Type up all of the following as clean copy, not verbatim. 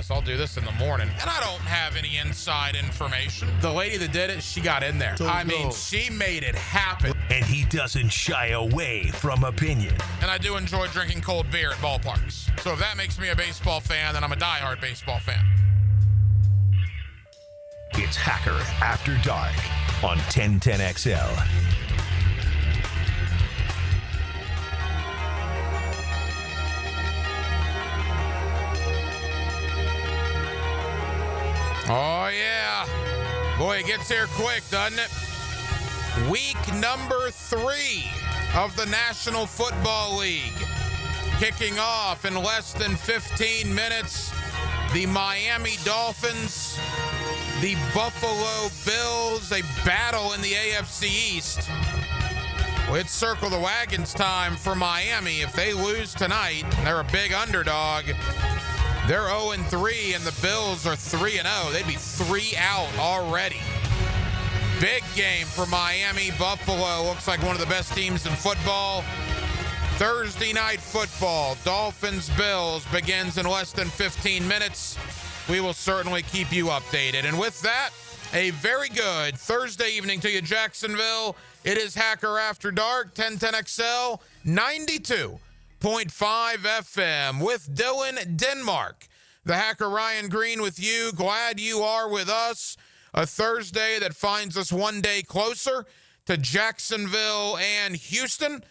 this. I'll do this in the morning. And I don't have any inside information. The lady that did it, she got in there. She made it happen. And he doesn't shy away from opinion. And I do enjoy drinking cold beer at ballparks. So if that makes me a baseball fan, then I'm a diehard baseball fan. It's Hacker After Dark on 1010XL. Oh, yeah. Boy, it gets here quick, doesn't it? Week number 3 of the National Football League. Kicking off in less than 15 minutes, the Miami Dolphins, the Buffalo Bills, a battle in the AFC East. Well, it's circle the wagons time for Miami. If they lose tonight, they're a big underdog. They're 0-3, and the Bills are 3-0. They'd be 3 out already. Big game for Miami. Buffalo looks like one of the best teams in football. Thursday night football, Dolphins-Bills, begins in less than 15 minutes. We will certainly keep you updated. And with that, a very good Thursday evening to you, Jacksonville. It is Hacker After Dark, 1010XL, 92.5 FM with Dylan Denmark. The Hacker Ryan Green with you. Glad you are with us. A Thursday that finds us one day closer to Jacksonville and Houston.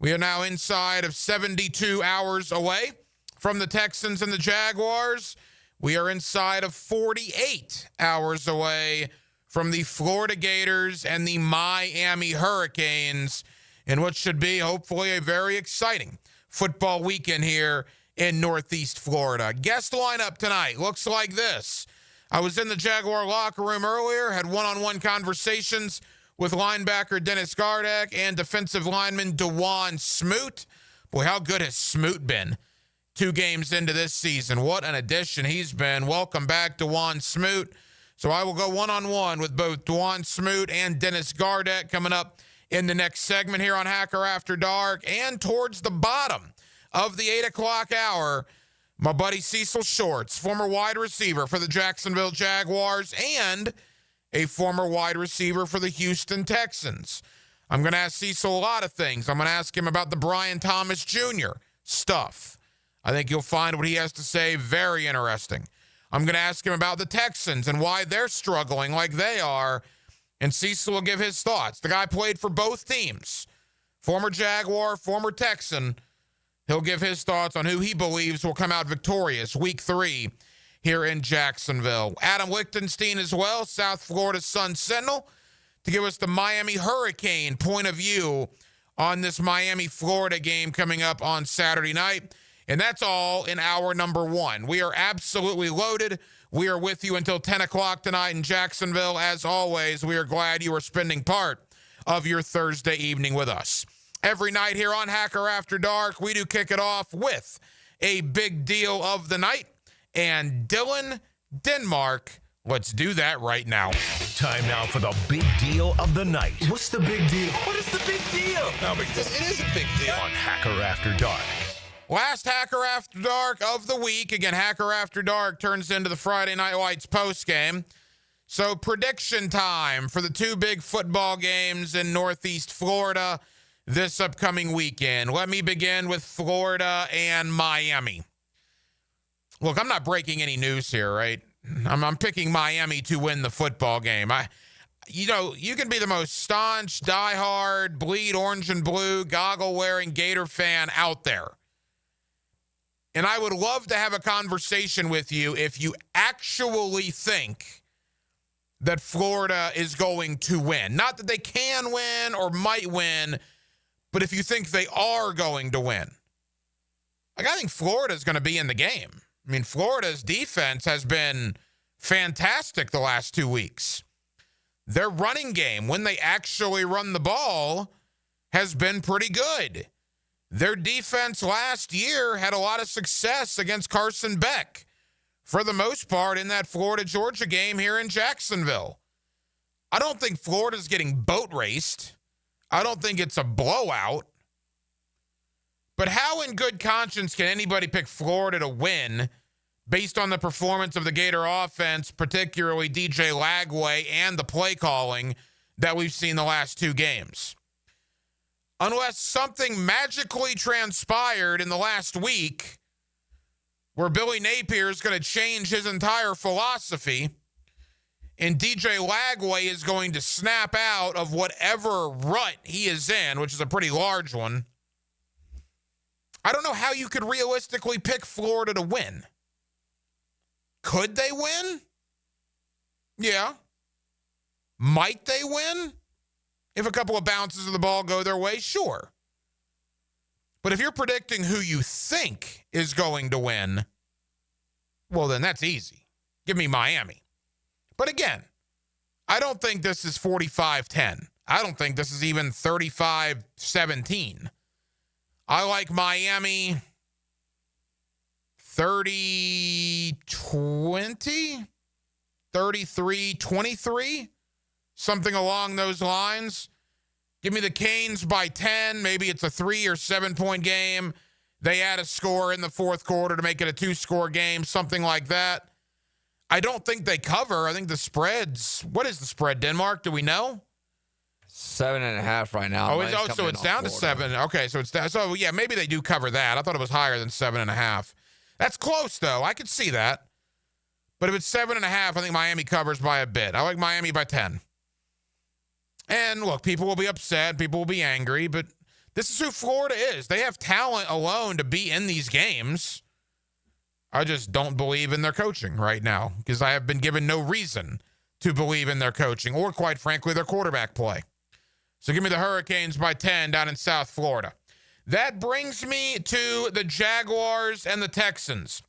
We are now inside of 72 hours away from the Texans and the Jaguars. We are inside of 48 hours away from the Florida Gators and the Miami Hurricanes in what should be hopefully a very exciting football weekend here in Northeast Florida. Guest lineup tonight looks like this. I was in the Jaguar locker room earlier, had one-on-one conversations with linebacker Dennis Gardeck and defensive lineman Dawuane Smoot. Boy, how good has Smoot been 2 games into this season? What an addition he's been. Welcome back, Dawuane Smoot. So I will go one-on-one with both Dawuane Smoot and Dennis Gardeck coming up in the next segment here on Hacker After Dark. And towards the bottom of the 8 o'clock hour, my buddy Cecil Shorts, former wide receiver for the Jacksonville Jaguars and a former wide receiver for the Houston Texans. I'm going to ask Cecil a lot of things. I'm going to ask him about the Brian Thomas Jr. stuff. I think you'll find what he has to say very interesting. I'm going to ask him about the Texans and why they're struggling like they are, and Cecil will give his thoughts. The guy played for both teams, former Jaguar, former Texan. He'll give his thoughts on who he believes will come out victorious week 3 here in Jacksonville. Adam Lichtenstein as well, South Florida Sun-Sentinel, to give us the Miami Hurricane point of view on this Miami-Florida game coming up on Saturday night. And that's all in hour number 1. We are absolutely loaded. We are with you until 10 o'clock tonight in Jacksonville. As always, we are glad you are spending part of your Thursday evening with us. Every night here on Hacker After Dark, we do kick it off with a big deal of the night. And Dylan Denmark, let's do that right now. Time now for the big deal of the night. What's the big deal? What is the big deal? No, because it is a big deal. On Hacker After Dark. Last Hacker After Dark of the week. Again, Hacker After Dark turns into the Friday Night Lights postgame. So prediction time for the 2 big football games in Northeast Florida this upcoming weekend. Let me begin with Florida and Miami. Look, I'm not breaking any news here, right? I'm picking Miami to win the football game. You can be the most staunch, diehard, bleed orange and blue, goggle-wearing Gator fan out there. And I would love to have a conversation with you if you actually think that Florida is going to win. Not that they can win or might win, but if you think they are going to win. Like, I think Florida is going to be in the game. I mean, Florida's defense has been fantastic the last 2 weeks. Their running game, when they actually run the ball, has been pretty good. Their defense last year had a lot of success against Carson Beck, for the most part, in that Florida-Georgia game here in Jacksonville. I don't think Florida's getting boat raced. I don't think it's a blowout. But how in good conscience can anybody pick Florida to win based on the performance of the Gator offense, particularly DJ Lagway and the play calling that we've seen the last two games. Unless something magically transpired in the last week where Billy Napier is going to change his entire philosophy and DJ Lagway is going to snap out of whatever rut he is in, which is a pretty large one, I don't know how you could realistically pick Florida to win. Could they win? Yeah. Might they win? If a couple of bounces of the ball go their way, sure. But if you're predicting who you think is going to win, well, then that's easy. Give me Miami. But again, I don't think this is 45-10. I don't think this is even 35-17. I like Miami 30-20, 33-23, something along those lines. Give me the Canes by 10. Maybe it's a 3 or 7 point game. They add a score in the fourth quarter to make it a 2-score game, something like that. I don't think they cover. I think the spread's, what is the spread, Denmark? Do we know? 7.5 right now. So it's down to 7. Okay, so it's down. So, yeah, maybe they do cover that. I thought it was higher than 7.5. That's close, though. I could see that. But if it's 7.5, I think Miami covers by a bit. I like Miami by 10. And, look, people will be upset. People will be angry. But this is who Florida is. They have talent alone to be in these games. I just don't believe in their coaching right now because I have been given no reason to believe in their coaching or, quite frankly, their quarterback play. So give me the Hurricanes by 10 down in South Florida. That brings me to the Jaguars and the Texans.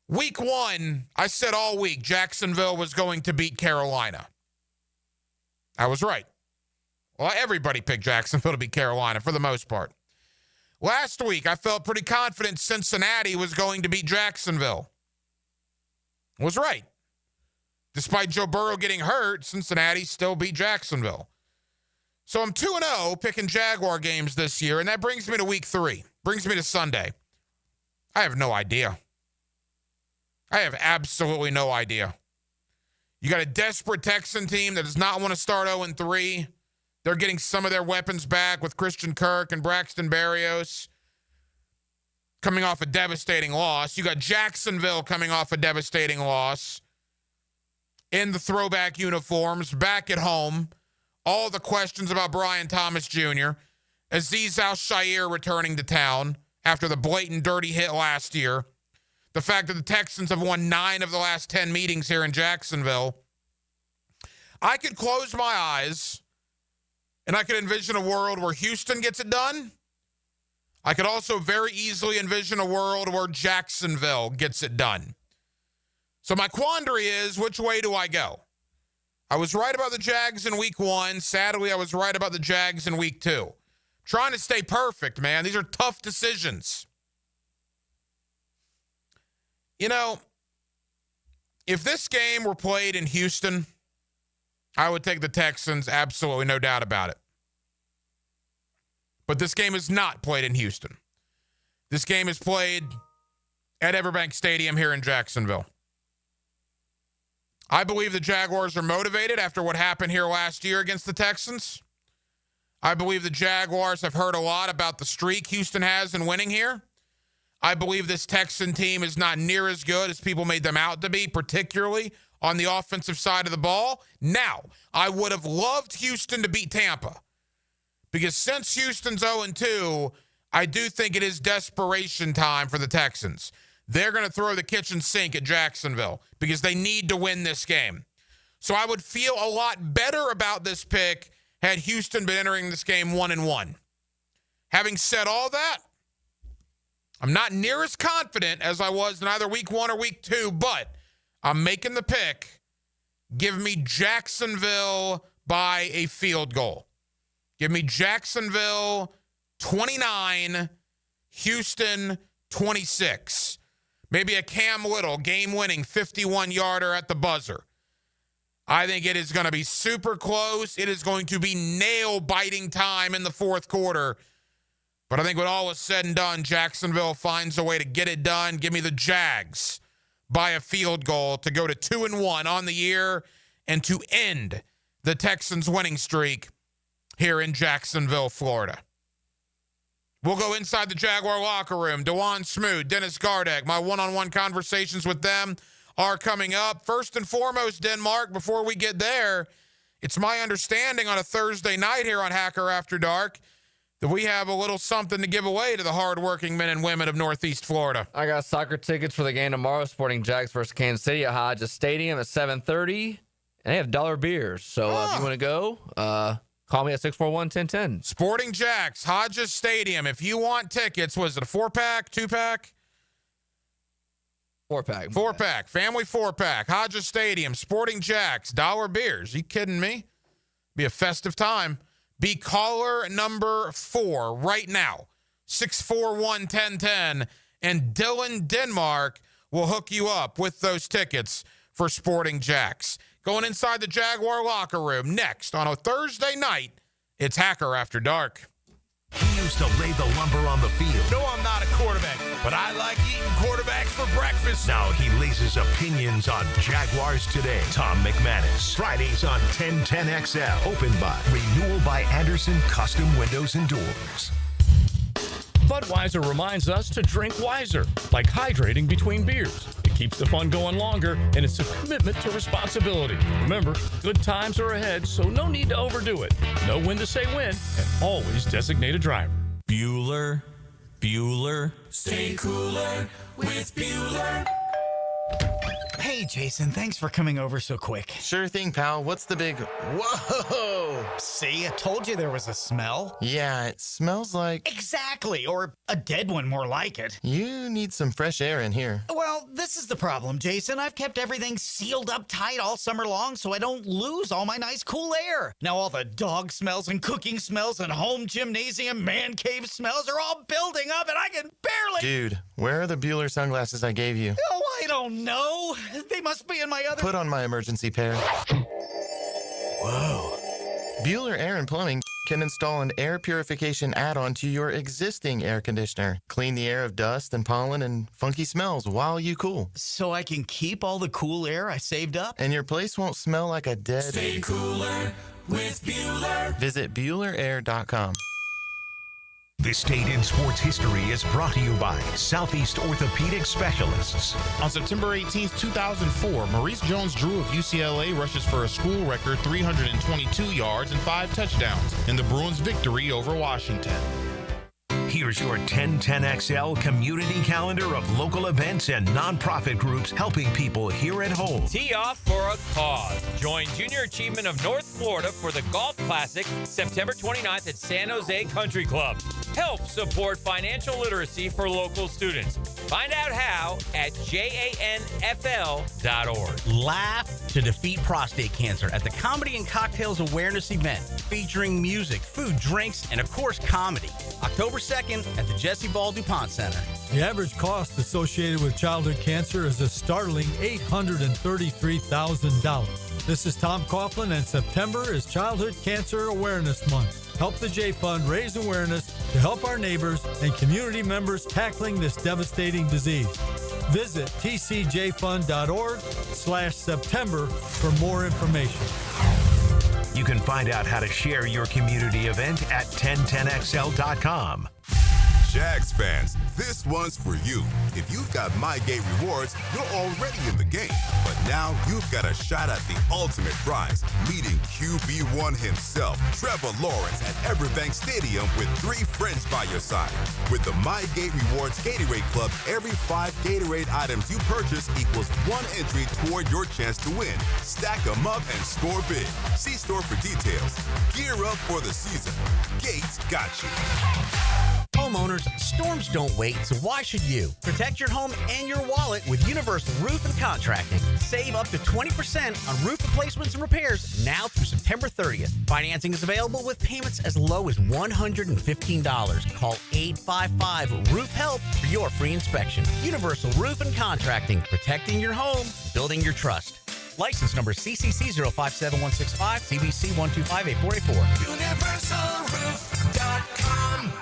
Week 1, I said all week Jacksonville was going to beat Carolina. I was right. Well, everybody picked Jacksonville to beat Carolina for the most part. Last week, I felt pretty confident Cincinnati was going to beat Jacksonville. Was right. Despite Joe Burrow getting hurt, Cincinnati still beat Jacksonville. So I'm 2-0 picking Jaguar games this year, and that brings me to week 3. Brings me to Sunday. I have no idea. I have absolutely no idea. You got a desperate Texan team that does not want to start 0-3. They're getting some of their weapons back with Christian Kirk and Braxton Berrios coming off a devastating loss. You got Jacksonville coming off a devastating loss in the throwback uniforms, back at home. All the questions about Brian Thomas Jr., Azeez Al-Shaair returning to town after the blatant dirty hit last year, the fact that the Texans have won 9 of the last 10 meetings here in Jacksonville. I could close my eyes and I could envision a world where Houston gets it done. I could also very easily envision a world where Jacksonville gets it done. So my quandary is, which way do I go? I was right about the Jags in week 1. Sadly, I was right about the Jags in week 2. Trying to stay perfect, man. These are tough decisions. You know, if this game were played in Houston, I would take the Texans, absolutely no doubt about it. But this game is not played in Houston. This game is played at Everbank Stadium here in Jacksonville. I believe the Jaguars are motivated after what happened here last year against the Texans. I believe the Jaguars have heard a lot about the streak Houston has in winning here. I believe this Texan team is not near as good as people made them out to be, particularly on the offensive side of the ball. Now, I would have loved Houston to beat Tampa because since Houston's 0-2, I do think it is desperation time for the Texans. They're going to throw the kitchen sink at Jacksonville because they need to win this game. So I would feel a lot better about this pick had Houston been entering this game 1-1. Having said all that, I'm not near as confident as I was in either week 1 or week 2, but I'm making the pick. Give me Jacksonville by a field goal. Give me Jacksonville 29, Houston 26. Maybe a Cam Little game-winning 51-yarder at the buzzer. I think it is going to be super close. It is going to be nail-biting time in the fourth quarter. But I think when all is said and done, Jacksonville finds a way to get it done. Give me the Jags by a field goal to go to 2-1 on the year and to end the Texans' winning streak here in Jacksonville, Florida. We'll go inside the Jaguar locker room. Dewan Smoot, Dennis Gardeck, my one-on-one conversations with them are coming up. First and foremost, Denmark, before we get there, it's my understanding on a Thursday night here on Hacker After Dark that we have a little something to give away to the hardworking men and women of Northeast Florida. I got soccer tickets for the game tomorrow, Sporting Jags versus Kansas City at Hodges Stadium at 7:30. And they have dollar beers. So if you want to go, call me at 641-1010. Sporting Jags, Hodges Stadium. If you want tickets, was it a 4-pack, 2-pack? 4-pack. 4-pack, family 4-pack, Hodges Stadium, Sporting Jags, dollar beers. You kidding me? Be a festive time. Be caller number 4 right now, 641-1010, and Dylan Denmark will hook you up with those tickets for Sporting Jags. Going inside the Jaguar locker room next on a Thursday night, it's Hacker After Dark. He used to lay the lumber on the field. No, I'm not a quarterback, but I like eating quarterbacks for breakfast. Now he lays his opinions on Jaguars Today. Tom McManus. Fridays on 1010XL. Opened by Renewal by Anderson Custom Windows and Doors. Budweiser reminds us to drink wiser, like hydrating between beers. It keeps the fun going longer, and it's a commitment to responsibility. Remember, good times are ahead, so no need to overdo it. Know when to say when, and always designate a driver. Bueller. Stay cooler with Bueller. Hey, Jason, thanks for coming over so quick. Sure thing, pal. What's the big... Whoa! See, I told you there was a smell. Yeah, it smells like... Exactly, or a dead one more like it. You need some fresh air in here. Well, this is the problem, Jason. I've kept everything sealed up tight all summer long so I don't lose all my nice cool air. Now all the dog smells and cooking smells and home gymnasium man cave smells are all building up and I can barely... Dude, where are the Bueller sunglasses I gave you? Oh, I don't know. They must be in my other... Put on my emergency pair. Whoa. Bueller Air and Plumbing can install an air purification add-on to your existing air conditioner. Clean the air of dust and pollen and funky smells while you cool. So I can keep all the cool air I saved up? And your place won't smell like a dead... Stay cooler with Bueller. Visit BuellerAir.com. This Day in Sports History is brought to you by Southeast Orthopedic Specialists. On September 18, 2004, Maurice Jones-Drew of UCLA rushes for a school record 322 yards and 5 touchdowns in the Bruins' victory over Washington. Here's your 1010XL community calendar of local events and nonprofit groups helping people here at home. Tee off for a cause. Join Junior Achievement of North Florida for the Golf Classic September 29th at San Jose Country Club. Help support financial literacy for local students. Find out how at janfl.org. Laugh to defeat prostate cancer at the Comedy and Cocktails Awareness event featuring music, food, drinks, and of course comedy. October 2nd at the Jesse Ball DuPont Center. The average cost associated with childhood cancer is a startling $833,000. This is Tom Coughlin, and September is Childhood Cancer Awareness Month. Help the J Fund raise awareness to help our neighbors and community members tackling this devastating disease. Visit tcjfund.org/September for more information. You can find out how to share your community event at 1010XL.com. Jags fans, this one's for you. If you've got MyGate rewards, you're already in the game. But now you've got a shot at the ultimate prize, meeting QB1 himself, Trevor Lawrence, at Everbank Stadium with 3 friends by your side. With the MyGate Rewards Gatorade Club, every 5 Gatorade items you purchase equals 1 entry toward your chance to win. Stack them up and score big. See store for details. Gear up for the season. Gates got you. Homeowners, storms don't wait, so why should you? Protect your home and your wallet with Universal Roof and Contracting. Save up to 20% on roof replacements and repairs now through September 30th. Financing is available with payments as low as $115. Call 855-ROOF-HELP for your free inspection. Universal Roof and Contracting, protecting your home, building your trust. License number CCC 057165, CBC 1258484. UniversalRoof.com.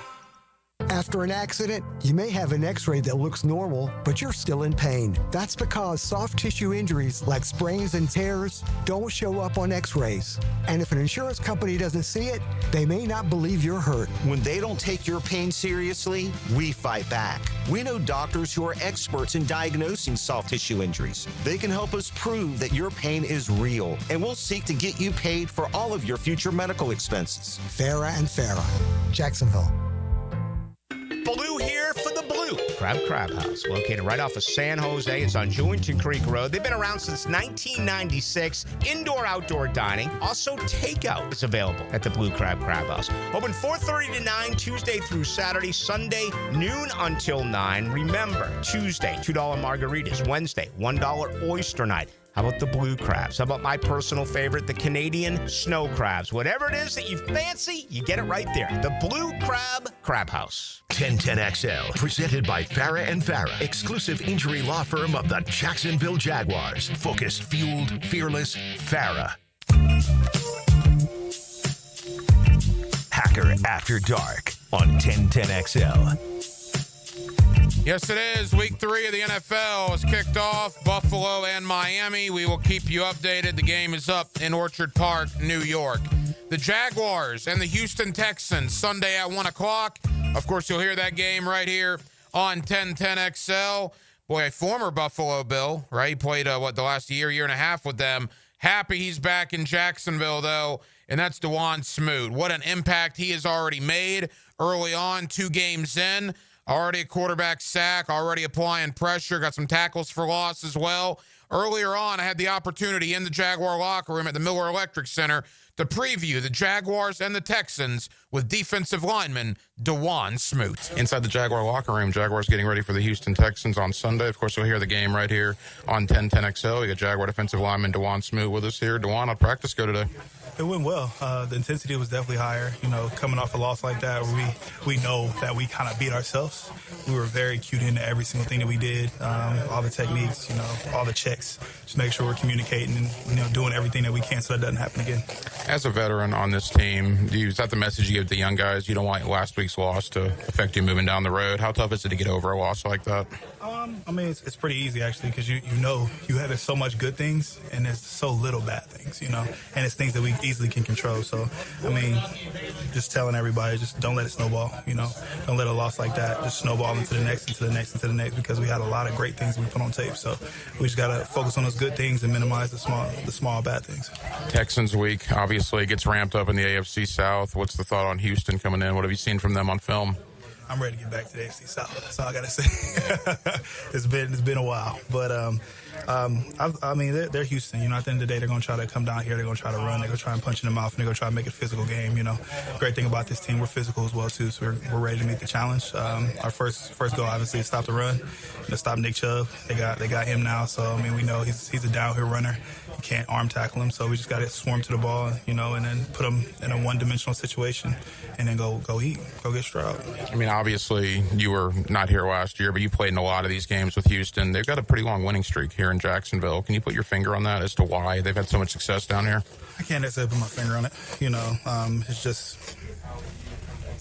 After an accident, you may have an x-ray that looks normal, but you're still in pain. That's because soft tissue injuries like sprains and tears don't show up on x-rays. And if an insurance company doesn't see it, they may not believe you're hurt. When they don't take your pain seriously, we fight back. We know doctors who are experts in diagnosing soft tissue injuries. They can help us prove that your pain is real, and we'll seek to get you paid for all of your future medical expenses. Farah and Farah, Jacksonville. Blue here for the Blue Crab House, located right off of San Jose. It's on Jewington Creek Road. They've been around since 1996. Indoor-outdoor dining. Also, takeout is available at the Blue Crab House. Open 4:30 to 9, Tuesday through Saturday. Sunday, noon until 9. Remember, Tuesday, $2 margaritas. Wednesday, $1 oyster night. How about the blue crabs? How about my personal favorite, the Canadian snow crabs? Whatever it is that you fancy, you get it right there. The Blue Crab House. 1010XL, presented by Farah and Farah, exclusive injury law firm of the Jacksonville Jaguars. Focused, fueled, fearless, Farah. Hacker After Dark on 1010XL. Yes, it is. Week 3 of the NFL has kicked off. Buffalo and Miami. We will keep you updated. The game is up in Orchard Park, New York. The Jaguars and the Houston Texans, Sunday at 1 o'clock. Of course, you'll hear that game right here on 1010XL. Boy, a former Buffalo Bill, right? He played, the last year and a half with them. Happy he's back in Jacksonville, though, and that's DeJuan Smoot. What an impact he has already made early on, 2 games in. Already a quarterback sack, already applying pressure, got some tackles for loss as well. Earlier on, I had the opportunity in the Jaguar locker room at the Miller Electric Center to preview the Jaguars and the Texans with defensive lineman DeJuan Smoot. Inside the Jaguar locker room, Jaguars getting ready for the Houston Texans on Sunday. Of course, you'll hear the game right here on 1010XL. We got Jaguar defensive lineman DeJuan Smoot with us here. DeJuan, how'd practice go today? It went well. The intensity was definitely higher. You know, coming off a loss like that, we know that we kind of beat ourselves. We were very cued into every single thing that we did, all the techniques, you know, all the checks. Just make sure we're communicating and, you know, doing everything that we can so that doesn't happen again. As a veteran on this team, is that the message you give the young guys? You don't want last week's loss to affect you moving down the road. How tough is it to get over a loss like that? I mean, it's pretty easy, actually, because you know you have so much good things and there's so little bad things, you know, and it's things that we easily can control. So, I mean, just telling everybody, just don't let it snowball, you know. Don't let a loss like that just snowball into the next, because we had a lot of great things we put on tape. So we just got to focus on those good things and minimize the small bad things. Texans week obviously gets ramped up in the AFC South. What's the thought on Houston coming in? What have you seen from them on film? I'm ready to get back to the AFC South. That's all I got to say. It's been a while, but I mean they're Houston. You know, at the end of the day, they're gonna try to come down here. They're gonna try to run. They're gonna try and punch in the mouth, and they're gonna try and make it a physical game. You know, great thing about this team, we're physical as well too. So we're ready to meet the challenge. Our first goal obviously is stop the run, to stop Nick Chubb. They got him now. So I mean, we know he's a downhill runner. You can't arm tackle him. So we just got to swarm to the ball, you know, and then put him in a one-dimensional situation, and then go get Stroud. I mean, obviously you were not here last year, but you played in a lot of these games with Houston. They've got a pretty long winning streak here in Jacksonville. Can you put your finger on that as to why they've had so much success down here? I can't necessarily put my finger on it. You know, it's just,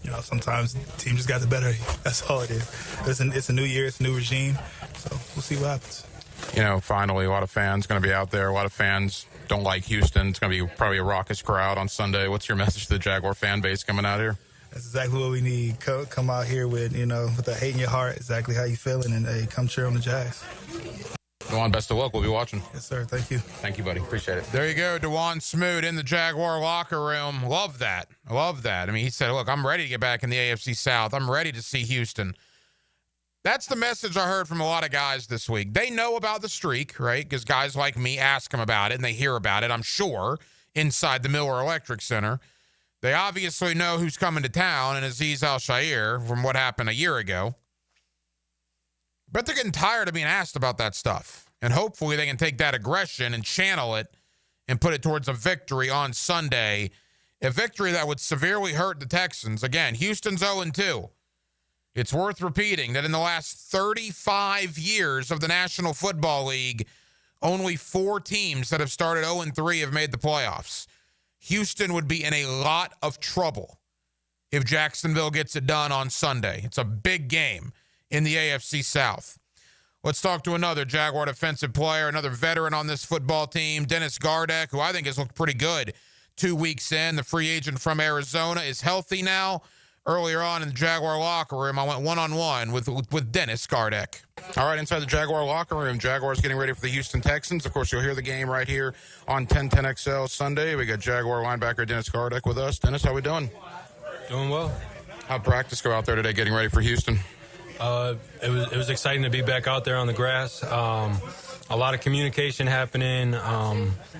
you know, sometimes the team just got the better. That's all it is. It's a new year. It's a new regime. So we'll see what happens. You know, finally, a lot of fans going to be out there. A lot of fans don't like Houston. It's going to be probably a raucous crowd on Sunday. What's your message to the Jaguar fan base coming out here? That's exactly what we need. Come out here with, you know, with the hate in your heart, exactly how you feeling, and hey, come cheer on the Jags. DeJuan, best of luck. We'll be watching. Yes, sir. Thank you. Thank you, buddy. Appreciate it. There you go, DeJuan Smoot in the Jaguar locker room. Love that. I mean, he said, look, I'm ready to get back in the AFC South. I'm ready to see Houston. That's the message I heard from a lot of guys this week. They know about the streak, right? Because guys like me ask them about it, and they hear about it, I'm sure, inside the Miller Electric Center. They obviously know who's coming to town, and Azeez Al-Shaair from what happened a year ago. But they're getting tired of being asked about that stuff. And hopefully they can take that aggression and channel it and put it towards a victory on Sunday. A victory that would severely hurt the Texans. Again, Houston's 0-2. It's worth repeating that in the last 35 years of the National Football League, only 4 teams that have started 0-3 have made the playoffs. Houston would be in a lot of trouble if Jacksonville gets it done on Sunday. It's a big game in the AFC South. Let's talk to another Jaguar defensive player, another veteran on this football team, Dennis Gardeck, who I think has looked pretty good 2 weeks in. The free agent from Arizona is healthy now. Earlier on in the Jaguar locker room, I went one-on-one with Dennis Gardeck. All right, inside the Jaguar locker room, Jaguars getting ready for the Houston Texans. Of course, you'll hear the game right here on 1010XL Sunday. We got Jaguar linebacker Dennis Gardeck with us. Dennis, how we doing? Doing well. How'd practice go out there today getting ready for Houston? It was exciting to be back out there on the grass. A lot of communication happening.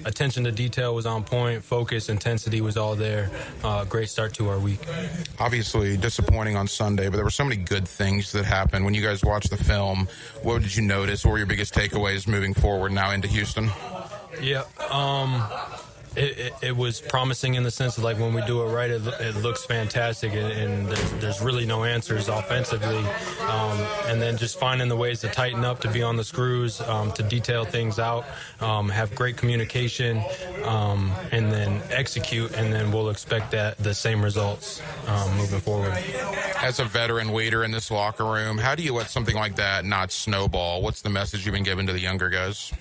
Attention to detail was on point. Focus, intensity was all there. Great start to our week. Obviously disappointing on Sunday, but there were so many good things that happened. When you guys watched the film, what did you notice? What were your biggest takeaways moving forward now into Houston? Yeah. It was promising in the sense of, like, when we do it right, it looks fantastic, and there's really no answers offensively. And then just finding the ways to tighten up, to be on the screws, to detail things out, have great communication, and then execute, and then we'll expect the same results moving forward. As a veteran leader in this locker room, how do you let something like that not snowball? What's the message you've been giving to the younger guys?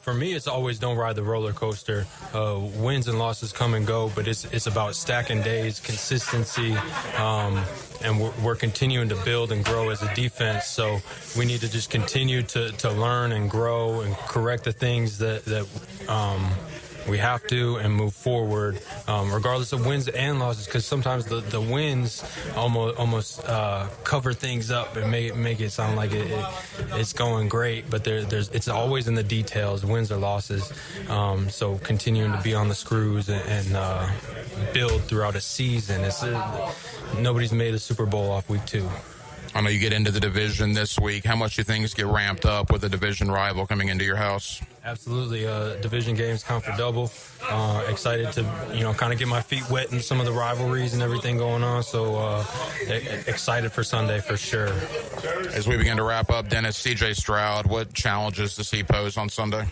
For me, it's always don't ride the roller coaster. Wins and losses come and go, but it's about stacking days, consistency, and we're continuing to build and grow as a defense. So we need to just continue to learn and grow and correct the things that we have to, and move forward, regardless of wins and losses, because sometimes the wins almost cover things up and make it sound like it's going great, but it's always in the details, wins or losses. So continuing to be on the screws and build throughout a season. Nobody's made a Super Bowl off week 2. I know you get into the division this week. How much do things get ramped up with a division rival coming into your house? Absolutely. Division games count for double. Excited to, kind of get my feet wet in some of the rivalries and everything going on. So excited for Sunday for sure. As we begin to wrap up, Dennis, C.J. Stroud, what challenges does he pose on Sunday?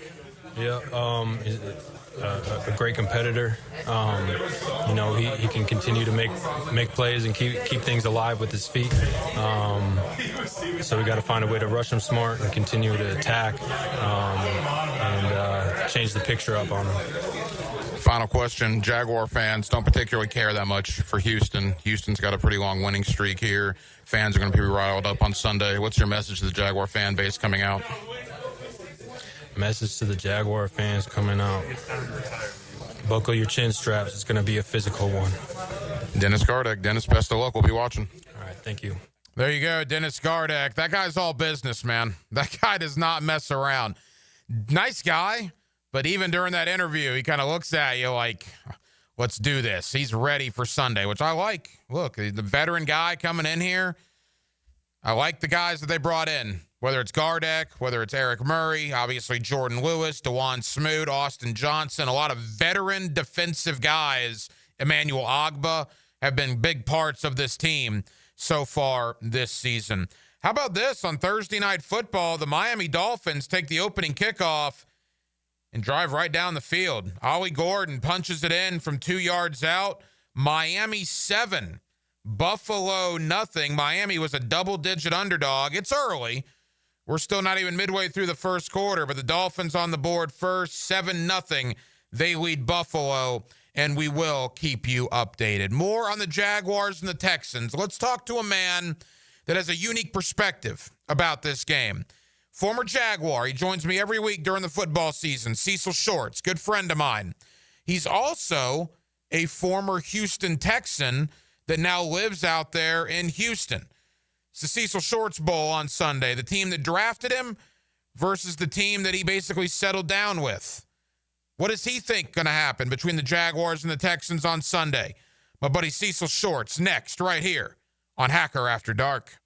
Yeah, a great competitor. He can continue to make plays and keep things alive with his feet. So we got to find a way to rush him smart and continue to attack and change the picture up on him. Final question. Jaguar fans don't particularly care that much for Houston. Houston's got a pretty long winning streak here. Fans are going to be riled up on Sunday. What's your message to the Jaguar fan base coming out? Message to the Jaguar fans coming out. Buckle your chin straps. It's going to be a physical one. Dennis Gardeck. Dennis, best of luck. We'll be watching. All right. Thank you. There you go, Dennis Gardeck. That guy's all business, man. That guy does not mess around. Nice guy, but even during that interview, he kind of looks at you like, let's do this. He's ready for Sunday, which I like. Look, the veteran guy coming in here. I like the guys that they brought in. Whether it's Gardeck, whether it's Eric Murray, obviously Jordan Lewis, DeJuan Smoot, Austin Johnson, a lot of veteran defensive guys, Emmanuel Ogbah, have been big parts of this team so far this season. How about this? On Thursday Night Football, the Miami Dolphins take the opening kickoff and drive right down the field. Ollie Gordon punches it in from 2 yards out. Miami 7, Buffalo nothing. Miami was a double-digit underdog. It's early. We're still not even midway through the first quarter, but the Dolphins on the board first, 7-0. They lead Buffalo, and we will keep you updated. More on the Jaguars and the Texans. Let's talk to a man that has a unique perspective about this game. Former Jaguar. He joins me every week during the football season. Cecil Shorts, good friend of mine. He's also a former Houston Texan that now lives out there in Houston. It's the Cecil Shorts Bowl on Sunday. The team that drafted him versus the team that he basically settled down with. What does he think going to happen between the Jaguars and the Texans on Sunday? My buddy Cecil Shorts next right here on Hacker After Dark.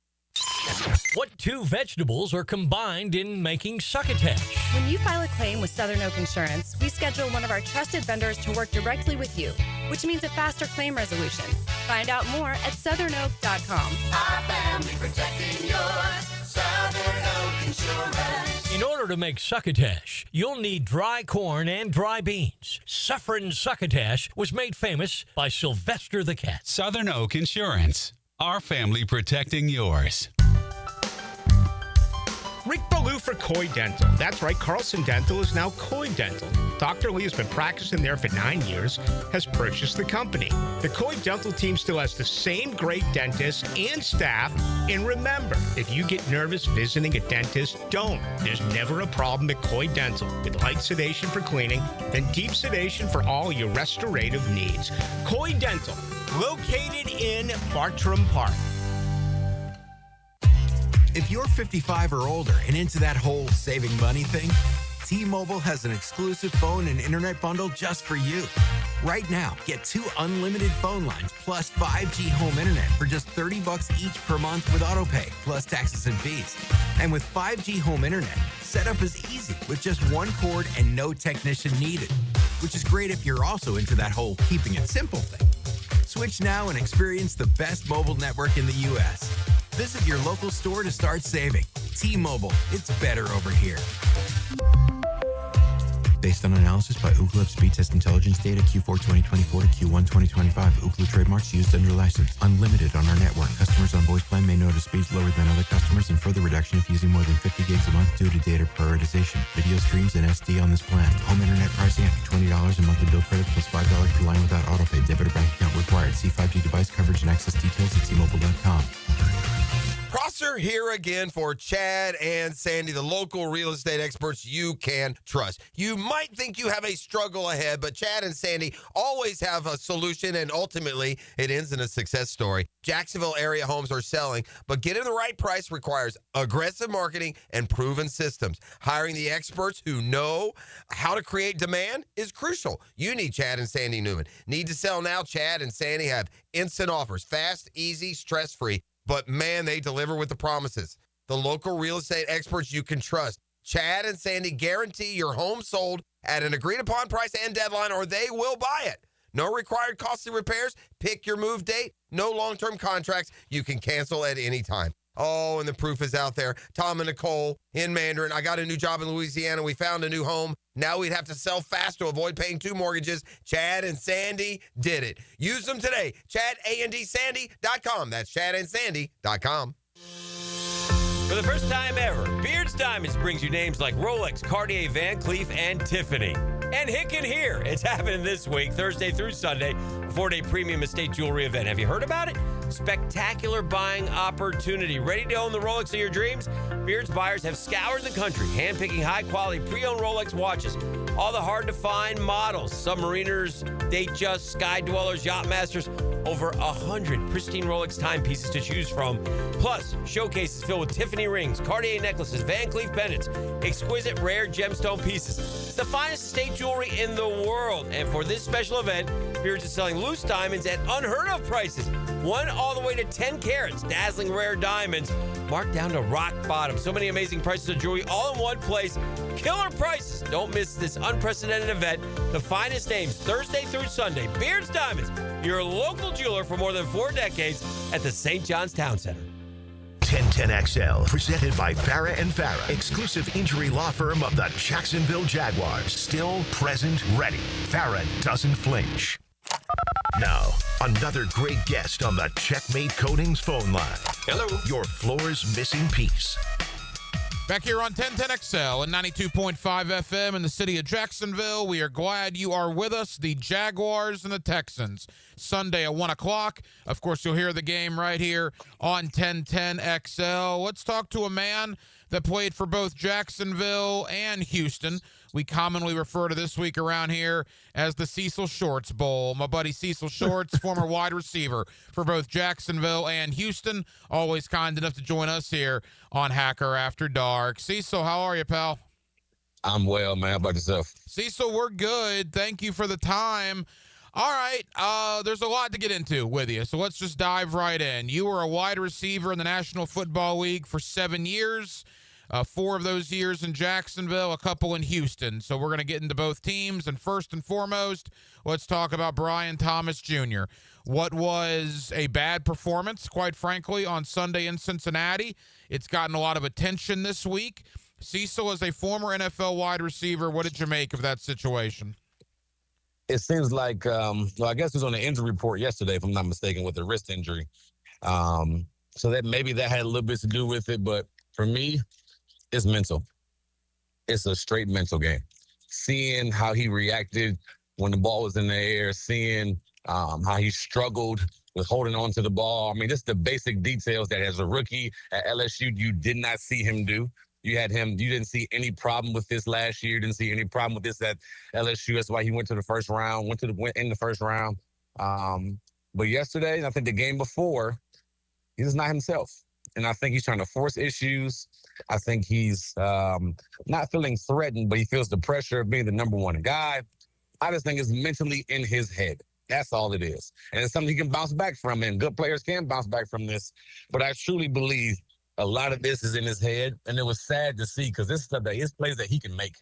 What two vegetables are combined in making succotash? When you file a claim with Southern Oak Insurance, we schedule one of our trusted vendors to work directly with you, which means a faster claim resolution. Find out more at southernoak.com. Our family protecting yours. Southern Oak Insurance. In order to make succotash, you'll need dry corn and dry beans. Suffering succotash was made famous by Sylvester the Cat. Southern Oak Insurance. Our family protecting yours. Rick Ballou for Coy Dental. That's right, Carlson Dental is now Coy Dental. Dr. Lee has been practicing there for 9 years, has purchased the company. The Coy Dental team still has the same great dentists and staff. And remember, if you get nervous visiting a dentist, don't. There's never a problem at Coy Dental. With light sedation for cleaning and deep sedation for all your restorative needs. Coy Dental, located in Bartram Park. If you're 55 or older and into that whole saving money thing, T-Mobile has an exclusive phone and internet bundle just for you. Right now, get 2 unlimited phone lines plus 5G home internet for just $30 each per month with autopay, plus taxes and fees. And with 5G home internet, setup is easy with just 1 cord and no technician needed, which is great if you're also into that whole keeping it simple thing. Switch now and experience the best mobile network in the U.S. Visit your local store to start saving. T-Mobile, it's better over here. Based on analysis by Ookla Speed Test Intelligence data Q4 2024 to Q1 2025. Ookla trademarks used under license. Unlimited on our network. Customers on voice plan may notice speeds lower than other customers and further reduction if using more than 50 gigs a month due to data prioritization. Video streams and SD on this plan. Home internet pricing after $20 a monthly bill credit plus $5 per line without autopay. Debit or bank account required. See 5G device coverage and access details at T-Mobile.com. Prosser here again for Chad and Sandy, the local real estate experts you can trust. You might think you have a struggle ahead, but Chad and Sandy always have a solution, and ultimately it ends in a success story. Jacksonville area homes are selling, but getting the right price requires aggressive marketing and proven systems. Hiring the experts who know how to create demand is crucial. You need Chad and Sandy Newman. Need to sell now? Chad and Sandy have instant offers. Fast, easy, stress-free. But, man, they deliver with the promises. The local real estate experts you can trust. Chad and Sandy guarantee your home sold at an agreed-upon price and deadline, or they will buy it. No required costly repairs. Pick your move date. No long-term contracts. You can cancel at any time. Oh, and the proof is out there. Tom and Nicole in Mandarin. I got a new job in Louisiana. We found a new home. Now we'd have to sell fast to avoid paying 2 mortgages. Chad and Sandy did it. Use them today. ChadandSandy.com. That's ChadandSandy.com. For the first time ever, Beards Diamonds brings you names like Rolex, Cartier, Van Cleef, and Tiffany. And Hicken Here. It's happening this week, Thursday through Sunday, a 4-day premium estate jewelry event. Have you heard about it? Spectacular buying opportunity. Ready to own the Rolex of your dreams? Beards buyers have scoured the country, handpicking high-quality pre-owned Rolex watches. All the hard-to-find models. Submariners, Datejust, Sky Dwellers, Yacht Masters. Over 100 pristine Rolex timepieces to choose from. Plus, showcases filled with Tiffany rings, Cartier necklaces, Van Cleef pendants, exquisite rare gemstone pieces. It's the finest estate jewelry in the world. And for this special event, Beards is selling loose diamonds at unheard of prices. 1 all the way to 10 carats. Dazzling rare diamonds marked down to rock bottom. So many amazing prices of jewelry all in one place. Killer prices. Don't miss this unprecedented event. The finest names Thursday through Sunday. Beards Diamonds, your local jeweler for more than 4 decades at the St. John's Town Center. 1010XL, presented by Farah and Farah, exclusive injury law firm of the Jacksonville Jaguars. Still, present, ready. Farah doesn't flinch. Now, another great guest on the Checkmate Coatings phone line. Hello. Your floor's missing piece. Back here on 1010XL and 92.5 FM in the city of Jacksonville. We are glad you are with us. The Jaguars and the Texans. Sunday at 1 o'clock. Of course, you'll hear the game right here on 1010XL. Let's talk to a man that played for both Jacksonville and Houston. We commonly refer to this week around here as the Cecil Shorts Bowl. My buddy Cecil Shorts, former wide receiver for both Jacksonville and Houston, always kind enough to join us here on Hacker After Dark. Cecil, how are you, pal? I'm well, man. How about yourself? Cecil, we're good. Thank you for the time. All right, there's a lot to get into with you, so let's just dive right in. You were a wide receiver in the National Football League for 7 years. 4 of those years in Jacksonville, a couple in Houston. So we're going to get into both teams. And first and foremost, let's talk about Brian Thomas Jr. What was a bad performance, quite frankly, on Sunday in Cincinnati. It's gotten a lot of attention this week. Cecil, as a former NFL wide receiver, what did you make of that situation? It seems like, well, I guess it was on the injury report yesterday, if I'm not mistaken, with the wrist injury. So that maybe that had a little bit to do with it. But for me, it's mental. It's a straight mental game. Seeing how he reacted when the ball was in the air, seeing how he struggled with holding on to the ball. I mean, just the basic details that as a rookie at LSU, you did not see him do. You didn't see any problem with this last year. Didn't see any problem with this at LSU. That's why he went to the first round, went in the first round. But yesterday, I think the game before, he's not himself. And I think he's trying to force issues. I think he's not feeling threatened, but he feels the pressure of being the number one guy. I just think it's mentally in his head. That's all it is. And it's something he can bounce back from, and good players can bounce back from this. But I truly believe a lot of this is in his head, and it was sad to see because this stuff that it's plays that he can make.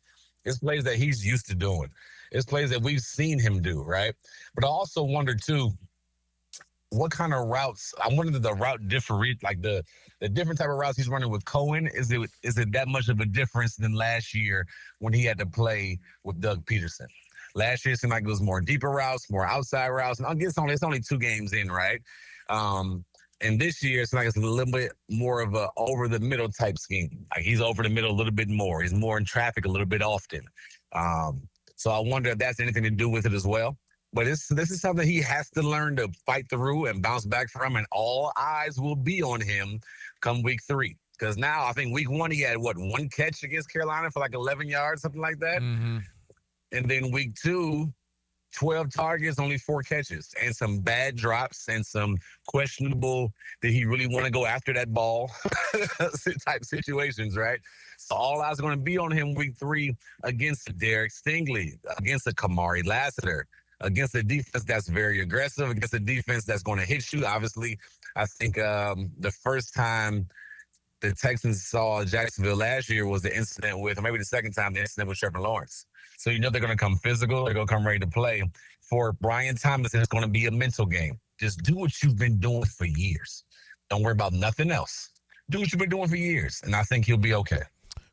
It's plays that he's used to doing. It's plays that we've seen him do, right? But I also wonder, too, what kind of routes, I wonder the route different, like the different type of routes he's running with Cohen, is it that much of a difference than last year when he had to play with Doug Peterson? Last year, it seemed like it was more deeper routes, more outside routes. And I guess it's only 2 games in, right? And this year, it's like it's a little bit more of a over-the-middle type scheme. Like he's over the middle a little bit more. He's more in traffic a little bit often. So I wonder if that's anything to do with it as well. But this is something he has to learn to fight through and bounce back from, and all eyes will be on him come week 3. Because now I think week 1 he had, 1 catch against Carolina for like 11 yards, something like that. Mm-hmm. And then week 2, 12 targets, only 4 catches, and some bad drops and some questionable, did he really want to go after that ball type situations, right? So all eyes are going to be on him week 3 against Derek Stingley, against a Kamari Lassiter, against a defense that's very aggressive, against a defense that's going to hit you. Obviously, I think the first time the Texans saw Jacksonville last year was the incident with, or maybe the second time, the incident with Trevor Lawrence. So you know they're going to come physical. They're going to come ready to play. For Brian Thomas, it's going to be a mental game. Just do what you've been doing for years. Don't worry about nothing else. Do what you've been doing for years, and I think he'll be okay.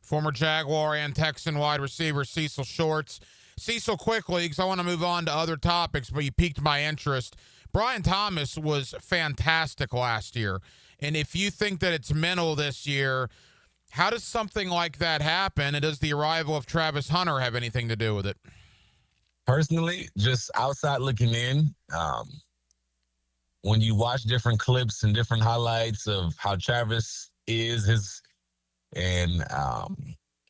Former Jaguar and Texan wide receiver Cecil Shorts. Cecil, quickly, because I want to move on to other topics, but you piqued my interest. Brian Thomas was fantastic last year. And if you think that it's mental this year, how does something like that happen? And does the arrival of Travis Hunter have anything to do with it? Personally, just outside looking in, when you watch different clips and different highlights of how Travis is, and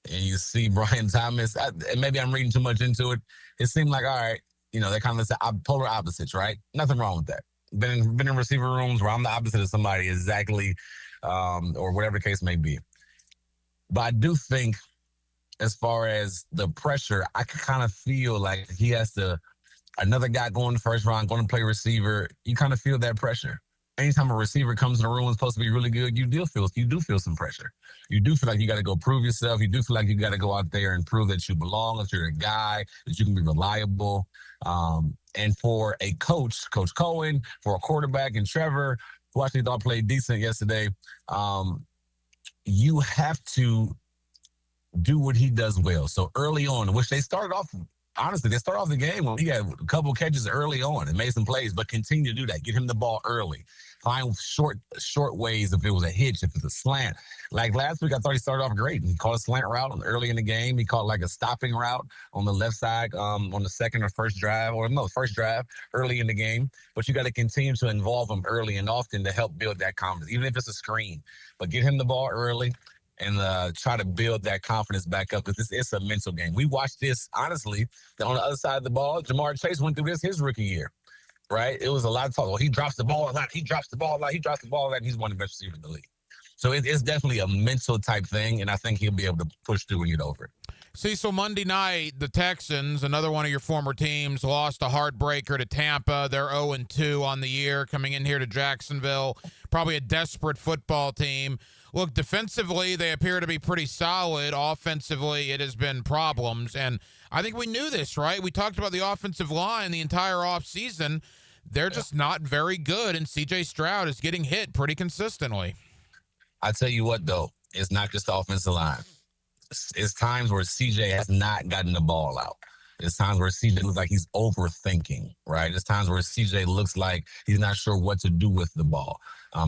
you see Brian Thomas, and maybe I'm reading too much into it, it seemed like, all right, they're kind of polar opposites, right? Nothing wrong with that. Been in receiver rooms where I'm the opposite of somebody exactly, or whatever the case may be. But I do think as far as the pressure, I can kind of feel like he has to, another guy going the first round, going to play receiver, you kind of feel that pressure. Anytime a receiver comes in the room and is supposed to be really good, you do feel some pressure. You do feel like you got to go prove yourself. You do feel like you got to go out there and prove that you belong, that you're a guy, that you can be reliable. And for a coach, Coach Cohen, for a quarterback and Trevor, who actually thought played decent yesterday, you have to do what he does well. So early on, which they started off, honestly, they started off the game when he had a couple catches early on and made some plays, but continue to do that. Get him the ball early. Find short ways if it was a hitch, if it's a slant. Like last week, I thought he started off great. He caught a slant route early in the game. He caught like a stopping route on the left side on the second or first drive, first drive early in the game. But you got to continue to involve him early and often to help build that confidence, even if it's a screen. But get him the ball early and try to build that confidence back up, because it's a mental game. We watched this, honestly, on the other side of the ball. Jamar Chase went through this his rookie year, right? It was a lot of talk. Well, he drops the ball a lot. He drops the ball a lot. He drops the ball a lot. And he's one of the best receivers in the league. So it's definitely a mental type thing, and I think he'll be able to push through and get over it. Cecil, Monday night, the Texans, another one of your former teams, lost a heartbreaker to Tampa. They're 0-2 on the year, coming in here to Jacksonville. Probably a desperate football team. Look, defensively, they appear to be pretty solid. Offensively, it has been problems. And I think we knew this, right? We talked about the offensive line the entire offseason. They're just not very good, and C.J. Stroud is getting hit pretty consistently. I tell you what, though, it's not just the offensive line. it's times where CJ has not gotten the ball out. It's times where CJ looks like he's overthinking, right? It's times where CJ looks like he's not sure what to do with the ball.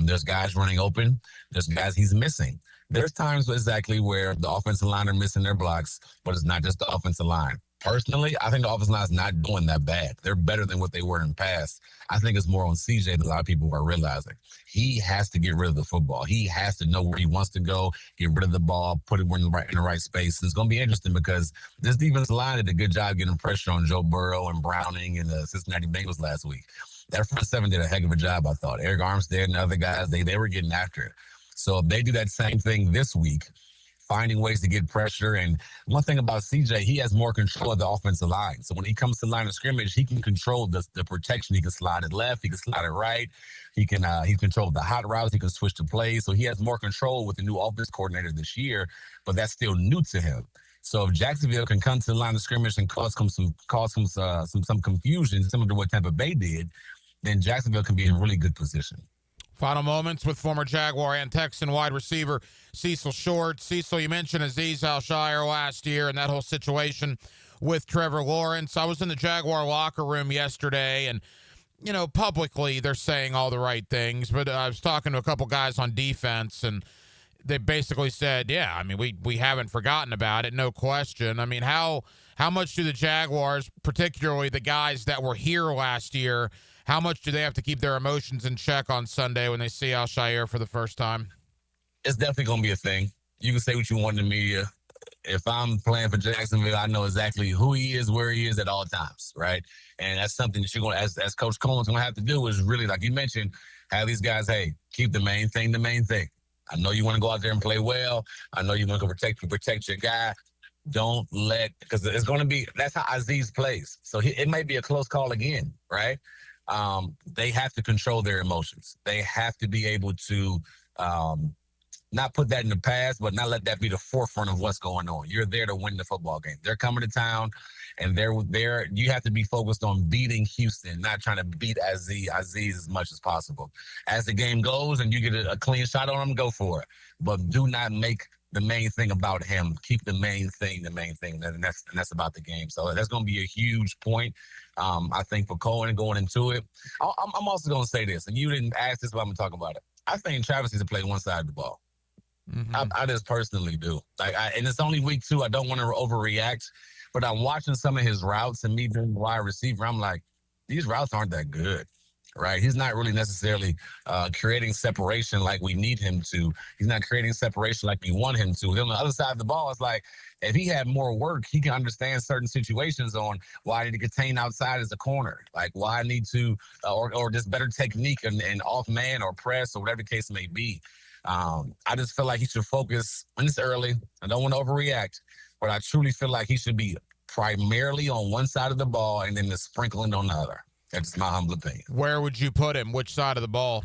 There's guys running open. There's guys he's missing. There's times exactly where the offensive line are missing their blocks, but it's not just the offensive line. Personally, I think the offensive line is not doing that bad. They're better than what they were in the past. I think it's more on CJ than a lot of people are realizing. He has to get rid of the football. He has to know where he wants to go, get rid of the ball, put it in the right space. And it's going to be interesting because this defensive line did a good job getting pressure on Joe Burrow and Browning and the Cincinnati Bengals last week. That front seven did a heck of a job, I thought. Eric Armstead and other guys, they were getting after it. So if they do that same thing this week, finding ways to get pressure. And one thing about CJ, he has more control of the offensive line. So when he comes to the line of scrimmage, he can control the protection. He can slide it left. He can slide it right. He control the hot routes. He can switch to plays. So he has more control with the new offense coordinator this year, but that's still new to him. So if Jacksonville can come to the line of scrimmage and cause some confusion, similar to what Tampa Bay did, then Jacksonville can be in really good position. Final moments with former Jaguar and Texan wide receiver Cecil Short. Cecil, you mentioned Azeez Al-Shaair last year and that whole situation with Trevor Lawrence. I was in the Jaguar locker room yesterday, and, you know, publicly they're saying all the right things, but I was talking to a couple guys on defense, and they basically said, yeah, I mean, we haven't forgotten about it, no question. I mean, how much do the Jaguars, particularly the guys that were here last year, how much do they have to keep their emotions in check on Sunday when they see Al-Shaair for the first time? It's definitely going to be a thing. You can say what you want in the media. If I'm playing for Jacksonville, I know exactly who he is, where he is at all times, right? And that's something that you're going to, as Coach Cohen's going to have to do, is really, like you mentioned, have these guys, hey, keep the main thing the main thing. I know you want to go out there and play well. I know you want to protect your guy. Don't let, because it's going to be, that's how Azeez plays. So it may be a close call again, right? They have to control their emotions. They have to be able to not put that in the past, but not let that be the forefront of what's going on. You're there to win the football game. They're coming to town, and they're you have to be focused on beating Houston, not trying to beat Azeez as much as possible. As the game goes and you get a clean shot on him, go for it. But do not make the main thing about him. Keep the main thing, and that's about the game. So that's going to be a huge point, I think, for Cohen going into it. I'm also going to say this, and you didn't ask this, but I'm going to talk about it. I think Travis needs to play one side of the ball. Mm-hmm. I just personally do. And it's only week 2. I don't want to overreact, but I'm watching some of his routes and me being wide receiver. I'm like, these routes aren't that good. Right, he's not really necessarily creating separation like we need him to. He's not creating separation like we want him to. Then on the other side of the ball, it's like if he had more work, he can understand certain situations on why I need to contain outside as a corner, like why I need to, or just better technique and off man or press or whatever the case may be. I just feel like he should focus, and it's early. I don't want to overreact, but I truly feel like he should be primarily on one side of the ball and then the sprinkling on the other. That's my humble opinion. Where would you put him? Which side of the ball?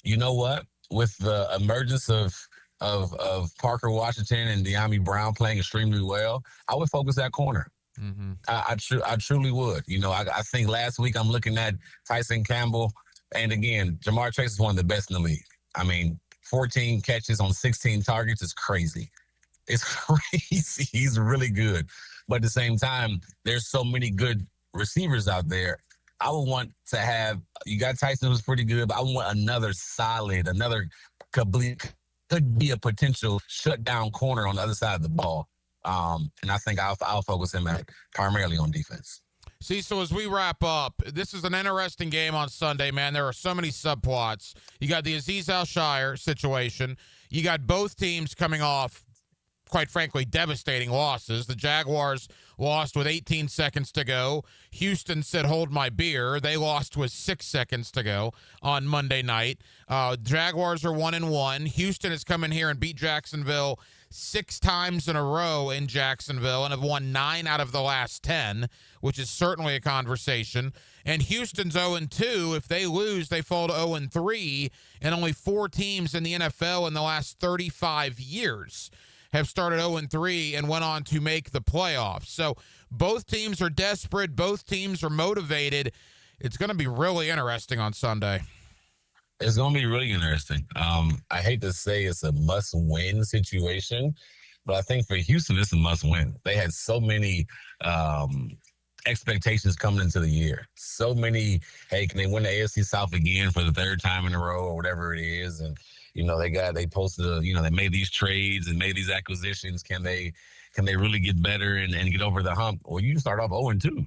You know what? With the emergence of Parker Washington and De'Ami Brown playing extremely well, I would focus that corner. Mm-hmm. I truly would. You know, I think last week I'm looking at Tyson Campbell, and again, Jamar Chase is one of the best in the league. I mean, 14 catches on 16 targets is crazy. It's crazy. He's really good. But at the same time, there's so many good receivers out there. I would want to have, you got Tyson, who's pretty good, but I want another solid, could be a potential shutdown corner on the other side of the ball. And I think I'll focus him primarily on defense. See, so as we wrap up, this is an interesting game on Sunday, man. There are so many subplots. You got the Azeez Al-Shaair situation. You got both teams coming off, quite frankly, devastating losses. The Jaguars lost with 18 seconds to go. Houston said, hold my beer. They lost with 6 seconds to go on Monday night. Jaguars are 1-1. Houston has come in here and beat Jacksonville 6 times in a row in Jacksonville and have won 9 out of the last 10, which is certainly a conversation. And Houston's 0-2. If they lose, they fall to 0-3, and only 4 teams in the NFL in the last 35 years have started 0-3 and went on to make the playoffs. So both teams are desperate. Both teams are motivated. It's going to be really interesting on Sunday. It's going to be really interesting. I hate to say it's a must-win situation, But I think for Houston, it's a must-win. They had so many expectations coming into the year. So many, hey, can they win the AFC South again for the third time in a row or whatever it is? And, they posted, they made these trades and made these acquisitions. Can they really get better and get over the hump? Or you start off 0-2.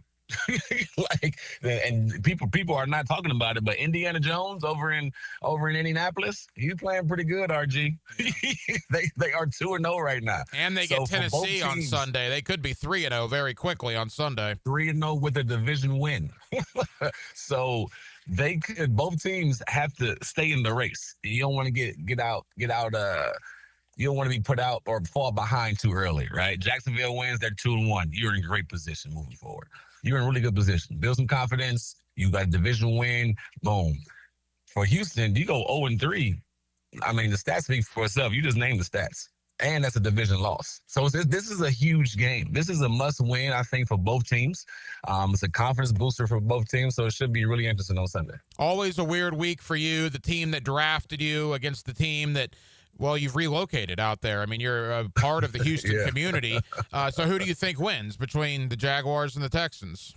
And people are not talking about it, but Indiana Jones over in Indianapolis, he's playing pretty good, RG. they are 2-0 right now. And they get Tennessee on Sunday. They could be 3-0 very quickly on Sunday. 3-0 with a division win. So both teams have to stay in the race. You don't want to get out. You don't want to be put out or fall behind too early, right? Jacksonville wins, they're 2-1. You're in great position moving forward. You're in really good position. Build some confidence. You got a division win. Boom. For Houston, you go 0-3. I mean, the stats speak for itself. You just named the stats. And that's a division loss. So this is a huge game. This is a must-win, I think, for both teams. It's a confidence booster for both teams, so it should be really interesting on Sunday. Always a weird week for you, the team that drafted you against the team that – well, you've relocated out there. I mean, you're a part of the Houston community. So who do you think wins between the Jaguars and the Texans?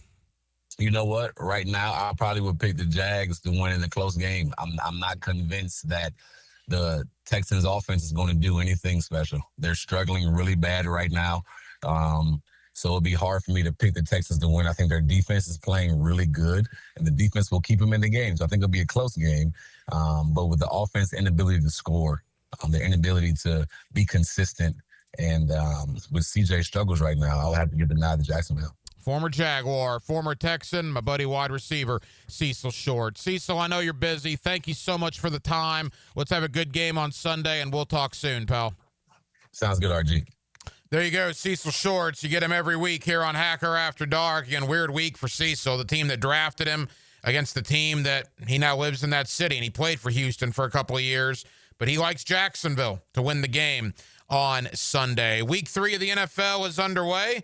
You know what? Right now, I probably would pick the Jags to win in a close game. I'm not convinced that the Texans offense is going to do anything special. They're struggling really bad right now. So it'll be hard for me to pick the Texans to win. I think their defense is playing really good, and the defense will keep them in the game. So I think it'll be a close game. But with the offense inability to score, their inability to be consistent, and with CJ struggles right now, I'll have to give the nod to Jacksonville. Former Jaguar, former Texan, my buddy wide receiver, Cecil Short. Cecil, I know you're busy. Thank you so much for the time. Let's have a good game on Sunday, and we'll talk soon, pal. Sounds good, RG. There you go, Cecil Shorts. You get him every week here on Hacker After Dark. Again, weird week for Cecil, the team that drafted him against the team that he now lives in that city, and he played for Houston for a couple of years. But he likes Jacksonville to win the game on Sunday. Week 3 of the NFL is underway.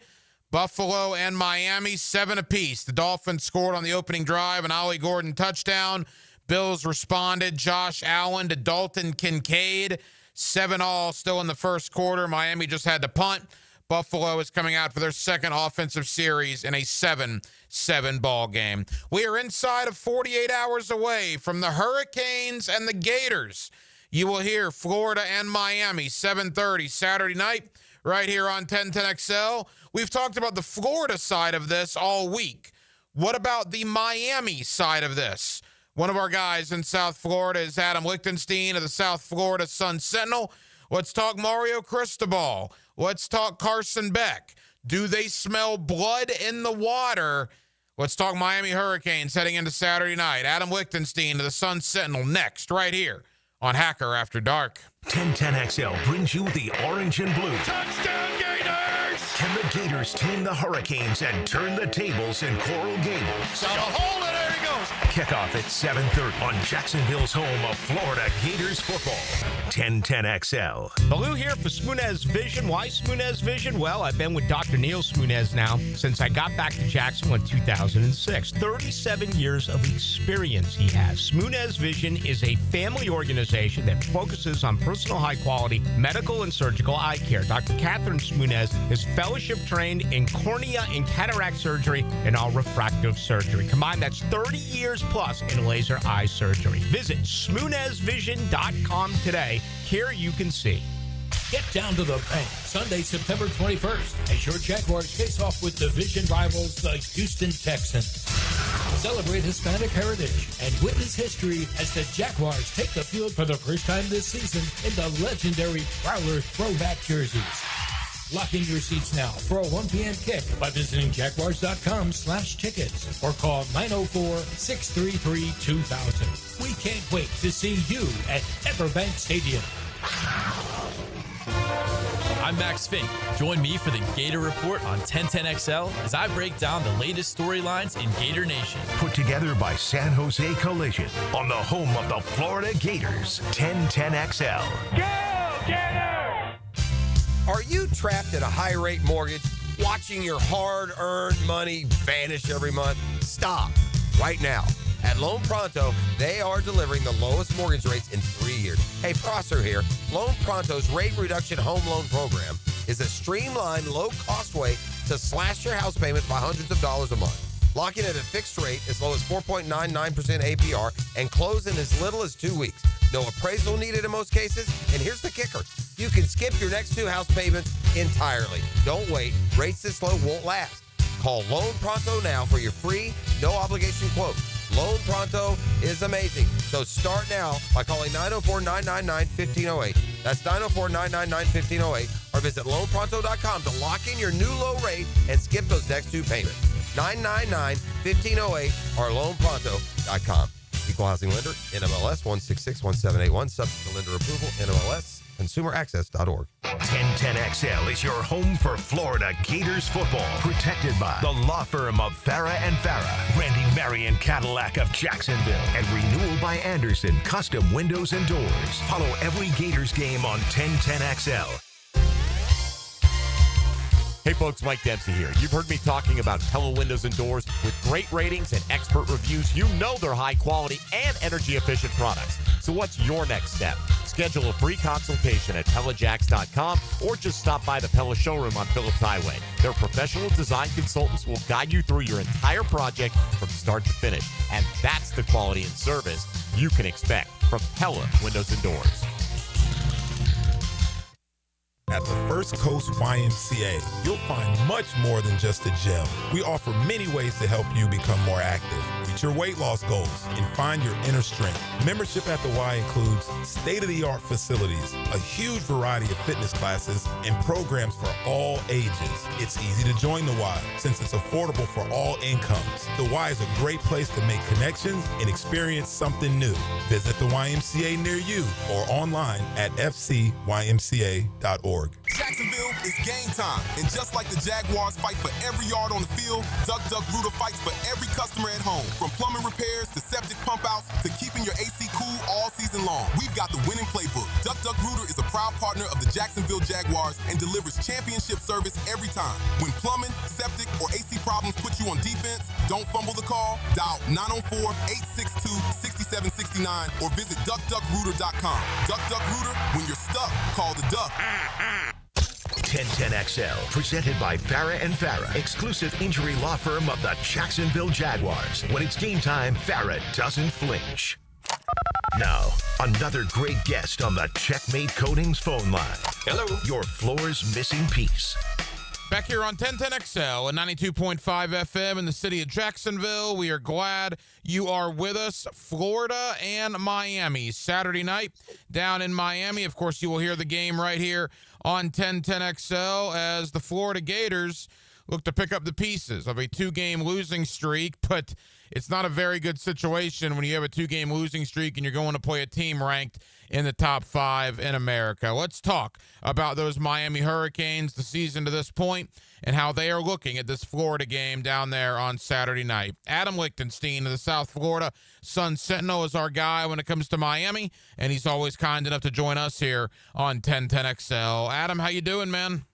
Buffalo and Miami, 7 apiece. The Dolphins scored on the opening drive, an Ollie Gordon touchdown. Bills responded. Josh Allen to Dalton Kincaid. 7-all still in the first quarter. Miami just had to punt. Buffalo is coming out for their second offensive series in a 7-7 ball game. We are inside of 48 hours away from the Hurricanes and the Gators. You will hear Florida and Miami, 7:30 Saturday night, right here on 1010XL. We've talked about the Florida side of this all week. What about the Miami side of this? One of our guys in South Florida is Adam Lichtenstein of the South Florida Sun-Sentinel. Let's talk Mario Cristobal. Let's talk Carson Beck. Do they smell blood in the water? Let's talk Miami Hurricanes heading into Saturday night. Adam Lichtenstein of the Sun-Sentinel next, right here on Hacker After Dark. 1010XL brings you the orange and blue. Touchdown, Gators! Can the Gators tame the Hurricanes and turn the tables in Coral Gables? Got a hole, and there he goes. Kickoff at 7:30 on Jacksonville's home of Florida Gators football. 1010XL. Baloo here for Smunez Vision. Why Smunez Vision? Well, I've been with Dr. Neil Smunez now since I got back to Jacksonville in 2006. 37 years of experience he has. Smunez Vision is a family organization that focuses on personal high-quality medical and surgical eye care. Dr. Catherine Smunez is fellowship trained in cornea and cataract surgery and all refractive surgery. Combined, that's 30 years plus in laser eye surgery. Visit SmunezVision.com today. Here you can see. Get down to the bank Sunday, September 21st, as your Jaguars face off with division rivals, the Houston Texans. Celebrate Hispanic heritage and witness history as the Jaguars take the field for the first time this season in the legendary Prowler throwback jerseys. Lock in your seats now for a 1 p.m. kick by visiting Jaguars.com/tickets or call 904-633-2000. We can't wait to see you at Everbank Stadium. I'm Max Fink. Join me for the Gator Report on 1010XL as I break down the latest storylines in Gator Nation. Put together by San Jose Collision on the home of the Florida Gators. 1010XL. Go, Gators! Are you trapped at a high-rate mortgage, watching your hard-earned money vanish every month? Stop right now. At Loan Pronto, they are delivering the lowest mortgage rates in 3 years. Hey, Prosser here. Loan Pronto's rate reduction home loan program is a streamlined, low-cost way to slash your house payments by hundreds of dollars a month. Lock in at a fixed rate as low as 4.99% APR and close in as little as 2 weeks. No appraisal needed in most cases. And here's the kicker. You can skip your next 2 house payments entirely. Don't wait. Rates this low won't last. Call Loan Pronto now for your free, no-obligation quote. Loan Pronto is amazing. So start now by calling 904-999-1508. That's 904-999-1508. Or visit loanpronto.com to lock in your new low rate and skip those next 2 payments. 999-1508 or loanpronto.com. Equal housing lender, NMLS 1661781. Subject to lender approval, NMLS, consumeraccess.org. 1010XL is your home for Florida Gators football. Protected by the law firm of Farah and Farah, Randy Marion Cadillac of Jacksonville, and Renewal by Anderson Custom Windows and Doors. Follow every Gators game on 1010XL. Hey folks, Mike Dempsey here. You've heard me talking about Pella Windows and Doors. With great ratings and expert reviews, you know they're high quality and energy efficient products. So what's your next step? Schedule a free consultation at PellaJacks.com or just stop by the Pella showroom on Phillips Highway. Their professional design consultants will guide you through your entire project from start to finish. And that's the quality and service you can expect from Pella Windows and Doors. At the First Coast YMCA, you'll find much more than just a gym. We offer many ways to help you become more active, reach your weight loss goals, and find your inner strength. Membership at the Y includes state-of-the-art facilities, a huge variety of fitness classes, and programs for all ages. It's easy to join the Y since it's affordable for all incomes. The Y is a great place to make connections and experience something new. Visit the YMCA near you or online at fcymca.org. Jacksonville is game time, and just like the Jaguars fight for every yard on the field, Duck Duck Rooter fights for every customer at home. From plumbing repairs to septic pump outs to keeping your AC cool all season long, we've got the winning playbook. Duck Duck Rooter is a proud partner of the Jacksonville Jaguars and delivers championship service every time. When plumbing, septic, or AC problems put you on defense, don't fumble the call. Dial 904-862-6769 or visit duckduckrooter.com. Duck Duck Rooter, when you're stuck, call the Duck. 1010XL, presented by Farah and Farah, exclusive injury law firm of the Jacksonville Jaguars. When it's game time, Farah doesn't flinch. Now, another great guest on the Checkmate Coatings phone line. Hello. Your floor's missing piece. Back here on 1010XL and 92.5 FM in the city of Jacksonville. We are glad you are with us. Florida and Miami. Saturday night down in Miami. Of course, you will hear the game right here on 1010XL as the Florida Gators look to pick up the pieces of a 2-game losing streak, but it's not a very good situation when you have a 2-game losing streak and you're going to play a team ranked in the top 5 in America. Let's talk about those Miami Hurricanes, the season to this point, and how they are looking at this Florida game down there on Saturday night. Adam Lichtenstein of the South Florida Sun-Sentinel is our guy when it comes to Miami, and he's always kind enough to join us here on 1010XL. Adam, how you doing, man?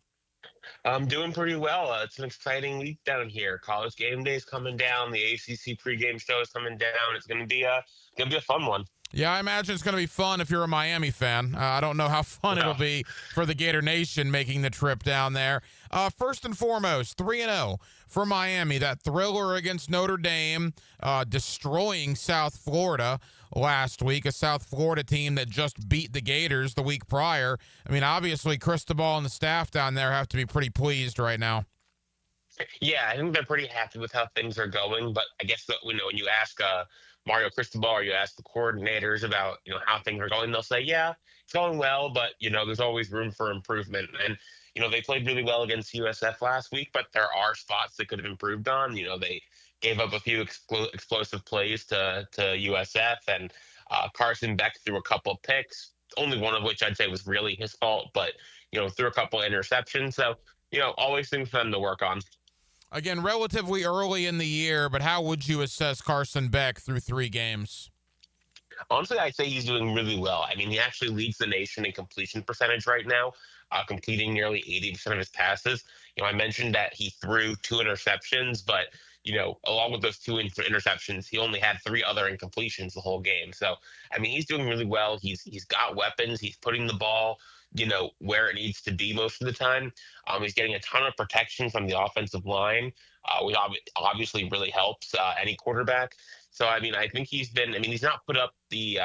I'm doing pretty well. It's an exciting week down here. College game day is coming down. The ACC pregame show is coming down. It's going to be a fun one. Yeah, I imagine it's going to be fun if you're a Miami fan. I don't know how fun it'll be for the Gator Nation making the trip down there. First and foremost, 3-0 for Miami. That thriller against Notre Dame, destroying South Florida last week, a South Florida team that just beat the Gators the week prior. I mean, obviously, Cristobal and the staff down there have to be pretty pleased right now. Yeah, I think they're pretty happy with how things are going. But I guess that, when you ask Mario Cristobal or you ask the coordinators about how things are going, they'll say, yeah, it's going well, but there's always room for improvement. And they played really well against USF last week, but there are spots that could have improved on. They gave up a few explosive plays to USF, and Carson Beck threw a couple picks, only one of which I'd say was really his fault, but threw a couple interceptions. So always things for them to work on. Again, relatively early in the year, but how would you assess Carson Beck through 3 games? Honestly, I'd say he's doing really well. I mean, he actually leads the nation in completion percentage right now, completing nearly 80% of his passes. I mentioned that he threw 2 interceptions, but, along with those 2 interceptions, he only had 3 other incompletions the whole game. So, I mean, he's doing really well. He's got weapons. He's putting the ball, where it needs to be most of the time. He's getting a ton of protection from the offensive line, which obviously really helps any quarterback. So, I think he's not put up the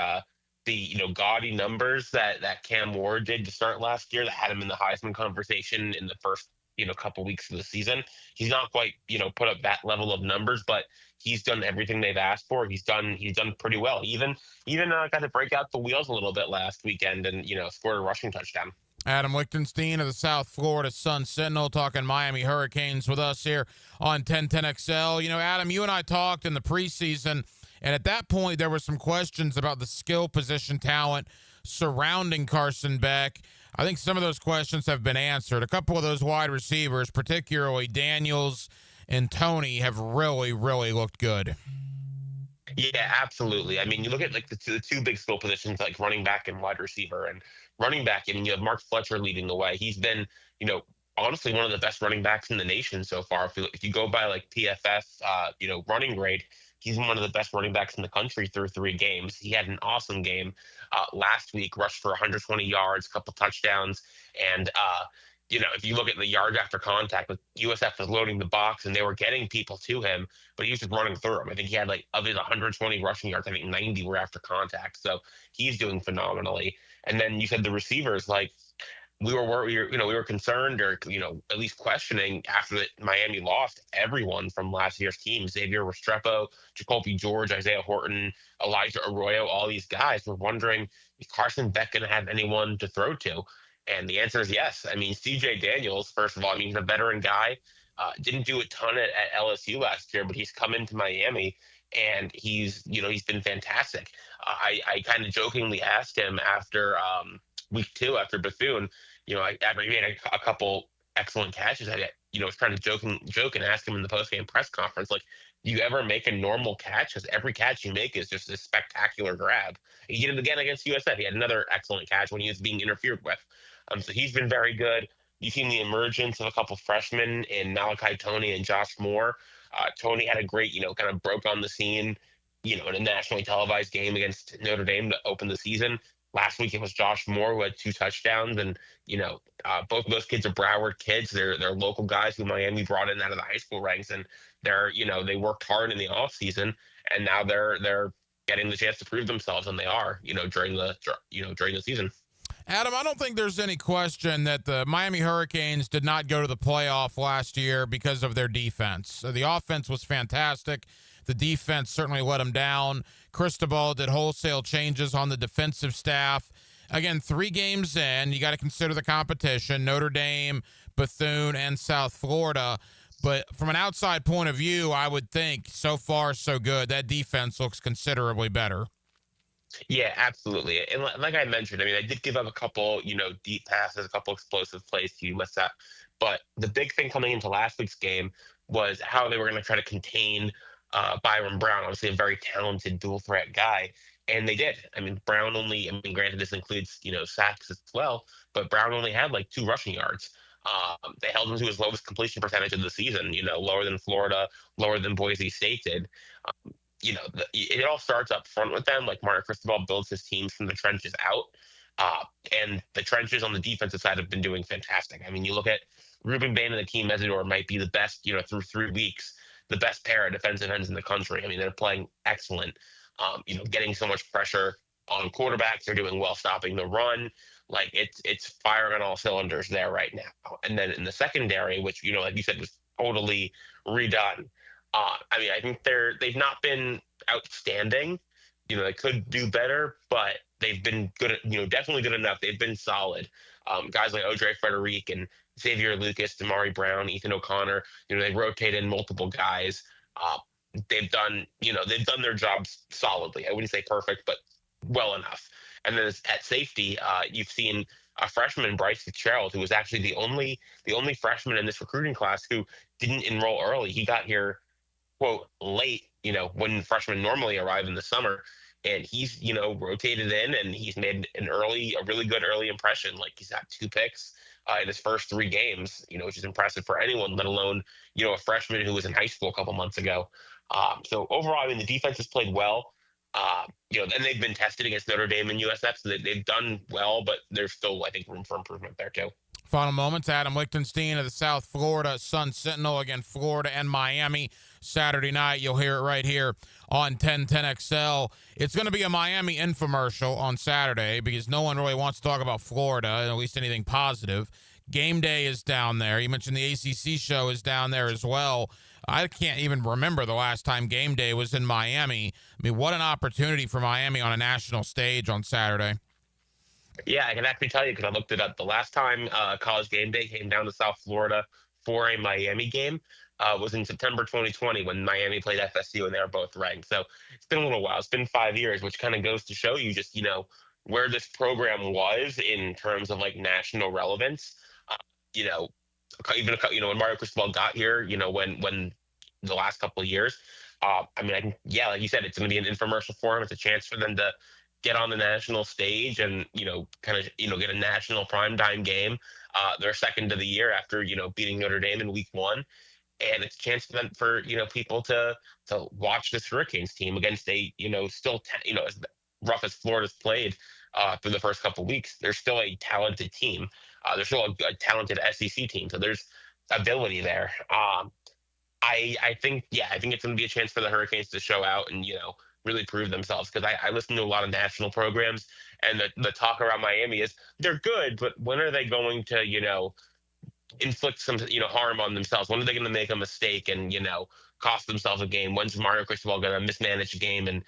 gaudy numbers that Cam Ward did to start last year that had him in the Heisman conversation in the first couple weeks of the season. He's not quite put up that level of numbers, but he's done everything they've asked for. He's done pretty well. Even got to break out the wheels a little bit last weekend and scored a rushing touchdown. Adam Lichtenstein of the South Florida Sun Sentinel talking Miami Hurricanes with us here on 1010XL. Adam, you and I talked in the preseason, and at that point there were some questions about the skill position talent surrounding Carson Beck. I think some of those questions have been answered. A couple of those wide receivers, particularly Daniels and Toney, have really, really looked good. Yeah, absolutely. You look at the two big skill positions, like running back and wide receiver. And running back, you have Mark Fletcher leading the way. He's been, honestly one of the best running backs in the nation so far. If you go by PFF, running grade, he's one of the best running backs in the country through 3 games. He had an awesome game last week, rushed for 120 yards, a couple touchdowns. And, if you look at the yards after contact, USF was loading the box and they were getting people to him, but he was just running through them. I think he had of his 120 rushing yards, I think 90 were after contact. So he's doing phenomenally. And then you said the receivers, we were concerned or, at least questioning after Miami lost everyone from last year's team. Xavier Restrepo, Jacoby George, Isaiah Horton, Elijah Arroyo, all these guys were wondering, is Carson Beck going to have anyone to throw to? And the answer is yes. CJ Daniels, first of all, he's a veteran guy. Didn't do a ton at LSU last year, but he's come into Miami and he's been fantastic. I kind of jokingly asked him after week 2, after Bethune, after he made a couple excellent catches, I was trying to joke and ask him in the postgame press conference, do you ever make a normal catch? Because every catch you make is just a spectacular grab. He did it again against USF. He had another excellent catch when he was being interfered with. So he's been very good. You've seen the emergence of a couple freshmen in Malachi Toney and Josh Moore. Toney had a great, kind of broke on the scene, in a nationally televised game against Notre Dame to open the season. Last week it was Josh Moore who had 2 touchdowns, and both of those kids are Broward kids. They're local guys who Miami brought in out of the high school ranks, and they're they worked hard in the off season, and now they're getting the chance to prove themselves, and they are during the season. Adam, I don't think there's any question that the Miami Hurricanes did not go to the playoff last year because of their defense. The offense was fantastic. The defense certainly let them down. Cristobal did wholesale changes on the defensive staff. Again, 3 games in, you got to consider the competition, Notre Dame, Bethune, and South Florida. But from an outside point of view, I would think so far so good. That defense looks considerably better. Yeah, absolutely. And like I mentioned, I did give up a couple, deep passes, a couple explosive plays to USF. But the big thing coming into last week's game was how they were going to try to contain Byron Brown, obviously a very talented dual threat guy. And they did. Brown only, granted this includes, sacks as well, but Brown only had 2 rushing yards. They held him to his lowest completion percentage of the season, lower than Florida, lower than Boise State did. It all starts up front with them. Mario Cristobal builds his teams from the trenches out. And the trenches on the defensive side have been doing fantastic. You look at Ruben Bain and Akeem Mesidor might be the best, through 3 weeks, the best pair of defensive ends in the country. They're playing excellent, getting so much pressure on quarterbacks. They're doing well stopping the run. It's firing on all cylinders there right now. And then in the secondary, which, like you said, was totally redone. I think they've not been outstanding. They could do better, but they've been good, definitely good enough. They've been solid. Guys like Audrey Frederic and Xavier Lucas, Damari Brown, Ethan O'Connor, they rotate in multiple guys. They've done their jobs solidly. I wouldn't say perfect, but well enough. And then at safety, you've seen a freshman, Bryce Fitzgerald, who was actually the only freshman in this recruiting class who didn't enroll early. He got here, quote, late, when freshmen normally arrive in the summer. And he's, rotated in, and he's made a really good early impression. He's got 2 picks in his first 3 games, which is impressive for anyone, let alone, a freshman who was in high school a couple months ago. So overall, the defense has played well. And they've been tested against Notre Dame and USF, so they've done well, but there's still, I think, room for improvement there too. Final moments, Adam Lichtenstein of the South Florida Sun-Sentinel. Again, Florida and Miami Saturday night. You'll hear it right here on 1010XL. It's going to be a Miami infomercial on Saturday because no one really wants to talk about Florida, at least anything positive. Game day is down there. You mentioned the ACC show is down there as well. I can't even remember the last time game day was in Miami. I mean, what an opportunity for Miami on a national stage on Saturday. Yeah, I can actually tell you because I looked it up. The last time College Game Day came down to South Florida for a Miami game was in September 2020 when Miami played FSU and they were both ranked. So it's been a little while. It's been 5 years, which kind of goes to show you just, where this program was in terms of like national relevance. Even when Mario Cristobal got here, when the last couple of years, like you said, it's going to be an infomercial for him. It's a chance for them to get on the national stage and, get a national primetime game. Their second of the year after, beating Notre Dame in week 1. And it's a chance for them for, people to watch this Hurricanes team against a, still, as rough as Florida's played through the first couple of weeks, they're still a talented team. They're still a talented SEC team. So there's ability there. I think it's going to be a chance for the Hurricanes to show out and, really prove themselves, because I listen to a lot of national programs, and the talk around Miami is they're good, but when are they going to, inflict some, harm on themselves? When are they going to make a mistake and, cost themselves a game? When's Mario Cristobal going to mismanage a game and,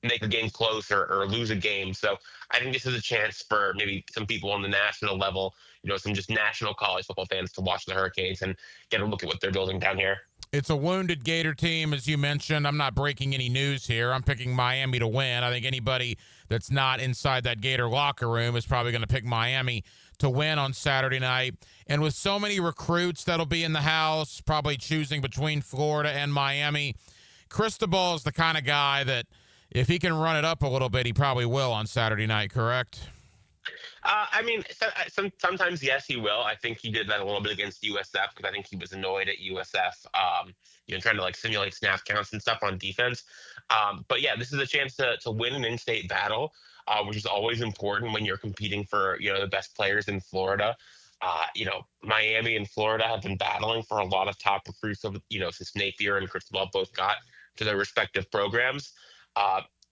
make a game close or lose a game? So I think this is a chance for maybe some people on the national level, some just national college football fans to watch the Hurricanes and get a look at what they're building down here. It's a wounded Gator team, as you mentioned. I'm not breaking any news here. I'm picking Miami to win. I think anybody that's not inside that Gator locker room is probably going to pick Miami to win on Saturday night. And with so many recruits that'll be in the house, probably choosing between Florida and Miami, Cristobal is the kind of guy that if he can run it up a little bit, he probably will on Saturday night, correct? Sometimes, yes, he will. I think he did that a little bit against USF because I think he was annoyed at USF, trying to simulate snap counts and stuff on defense. But yeah, this is a chance to win an in-state battle, which is always important when you're competing for, the best players in Florida. Miami and Florida have been battling for a lot of top recruits, since Napier and Cristobal both got to their respective programs.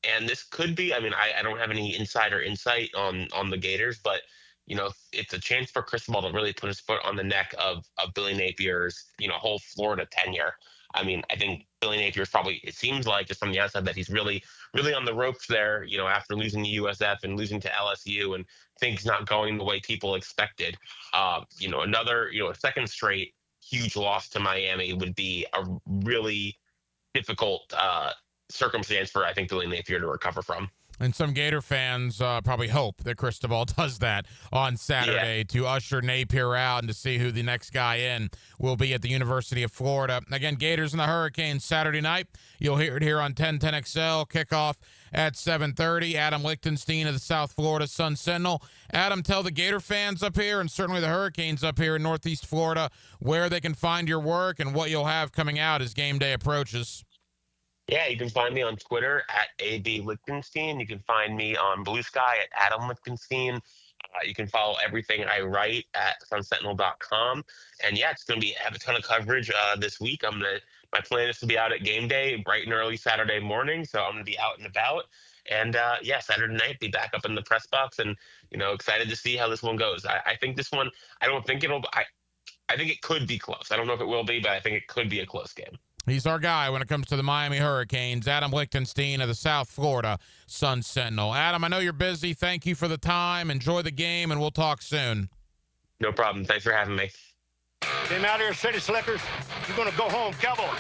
And this could be, I don't have any insider insight on the Gators, but, it's a chance for Cristobal to really put his foot on the neck of Billy Napier's, whole Florida tenure. I think Billy Napier's probably, it seems like just from the outside that he's really, really on the ropes there, after losing to USF and losing to LSU and things not going the way people expected. Another, a second straight huge loss to Miami would be a really difficult, circumstance for, I think, Billy Napier to recover from. And some Gator fans probably hope that Cristobal does that on Saturday to usher Napier out and to see who the next guy in will be at the University of Florida. Again, Gators and the Hurricanes Saturday night. You'll hear it here on 1010XL. Kickoff at 7:30. Adam Lichtenstein of the South Florida Sun-Sentinel. Adam, tell the Gator fans up here and certainly the Hurricanes up here in Northeast Florida where they can find your work and what you'll have coming out as game day approaches. Yeah, you can find me on Twitter at AB Lichtenstein. You can find me on Blue Sky at Adam Lichtenstein. You can follow everything I write at sunsentinel.com. And yeah, it's going to have a ton of coverage this week. My plan is to be out at game day bright and early Saturday morning. So I'm going to be out and about. And Saturday night, be back up in the press box and, excited to see how this one goes. I think this one, I think it could be close. I don't know if it will be, but I think it could be a close game. He's our guy when it comes to the Miami Hurricanes, Adam Lichtenstein of the South Florida Sun-Sentinel. Adam, I know you're busy. Thank you for the time. Enjoy the game, and we'll talk soon. No problem. Thanks for having me. Came out here, City Slickers. You're going to go home, Cowboy.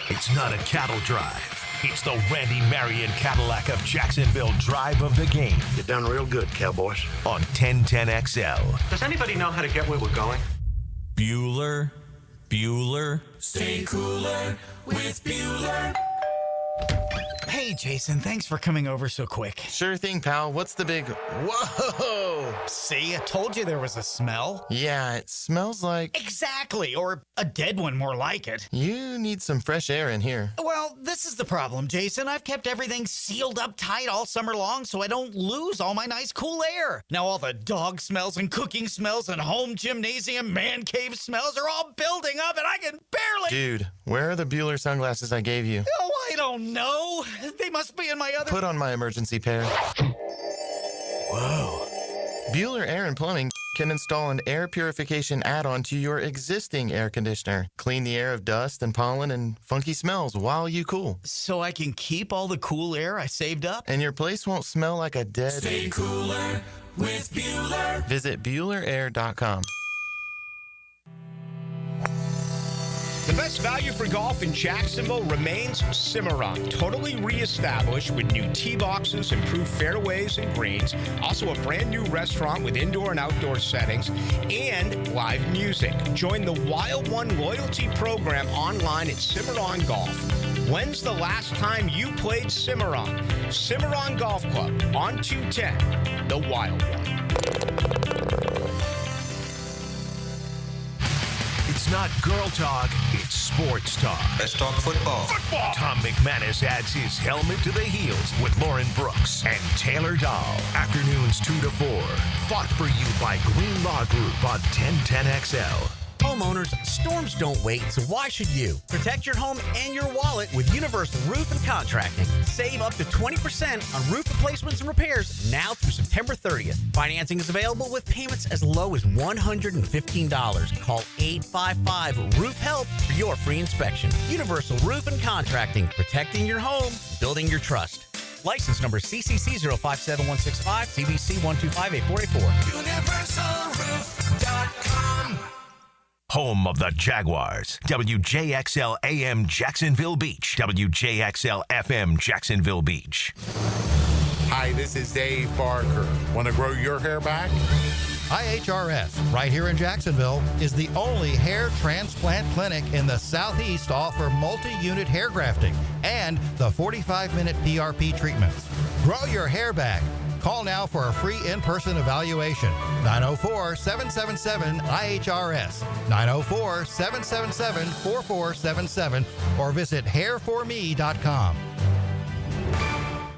It's not a cattle drive. It's the Randy Marion Cadillac of Jacksonville drive of the game. You're done real good, Cowboys. On 1010XL. Does anybody know how to get where we're going? Bueller. Stay cooler with Bueller. Hey, Jason, thanks for coming over so quick. Sure thing, pal. What's the big... Whoa! See, I told you there was a smell. Yeah, it smells like... Exactly, or a dead one more like it. You need some fresh air in here. Well, this is the problem, Jason. I've kept everything sealed up tight all summer long so I don't lose all my nice cool air. Now all the dog smells and cooking smells and home gymnasium man cave smells are all building up and I can barely... Dude, where are the Bueller sunglasses I gave you? Oh, I don't know. They must be in my other... Put on my emergency pair. Whoa. Bueller Air and Plumbing can install an air purification add-on to your existing air conditioner. Clean the air of dust and pollen and funky smells while you cool. So I can keep all the cool air I saved up? And your place won't smell like a dead... Stay cooler with Bueller. Visit BuellerAir.com. The best value for golf in Jacksonville remains Cimarron. Totally reestablished with new tee boxes, improved fairways and greens. Also a brand new restaurant with indoor and outdoor settings and live music. Join the Wild One loyalty program online at Cimarron Golf. When's the last time you played Cimarron? Cimarron Golf Club on 210, the Wild One. It's not girl talk, it's sports talk. Let's talk football. Tom McManus adds his helmet to the heels with Lauren Brooks and Taylor Dahl. Afternoons 2 to 4. Fought for you by Green Law Group on 1010XL. Homeowners, storms don't wait, so why should you? Protect your home and your wallet with Universal Roof and Contracting. Save up to 20% on roof replacements and repairs now through September 30th. Financing is available with payments as low as $115. Call 855-ROOF-HELP for your free inspection. Universal Roof and Contracting, protecting your home, building your trust. License number CCC 057165, CBC 1258484. UniversalRoof.com. Home of the Jaguars. WJXL AM Jacksonville Beach. WJXL FM Jacksonville Beach. Hi, this is Dave Barker. Want to grow your hair back? IHRS, right here in Jacksonville, is the only hair transplant clinic in the Southeast to offer multi-unit hair grafting and the 45-minute PRP treatments. Grow your hair back. Call now for a free in-person evaluation. 904-777-IHRS. 904-777-4477 or visit hairforme.com.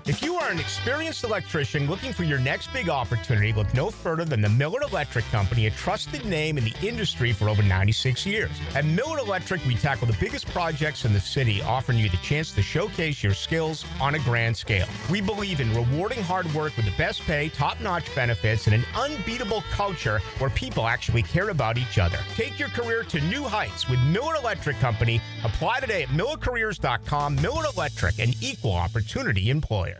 If you are an experienced electrician looking for your next big opportunity, look no further than the Miller Electric Company, a trusted name in the industry for over 96 years. At Miller Electric, we tackle the biggest projects in the city, offering you the chance to showcase your skills on a grand scale. We believe in rewarding hard work with the best pay, top-notch benefits, and an unbeatable culture where people actually care about each other. Take your career to new heights with Miller Electric Company. Apply today at millercareers.com. Miller Electric, an equal opportunity employer.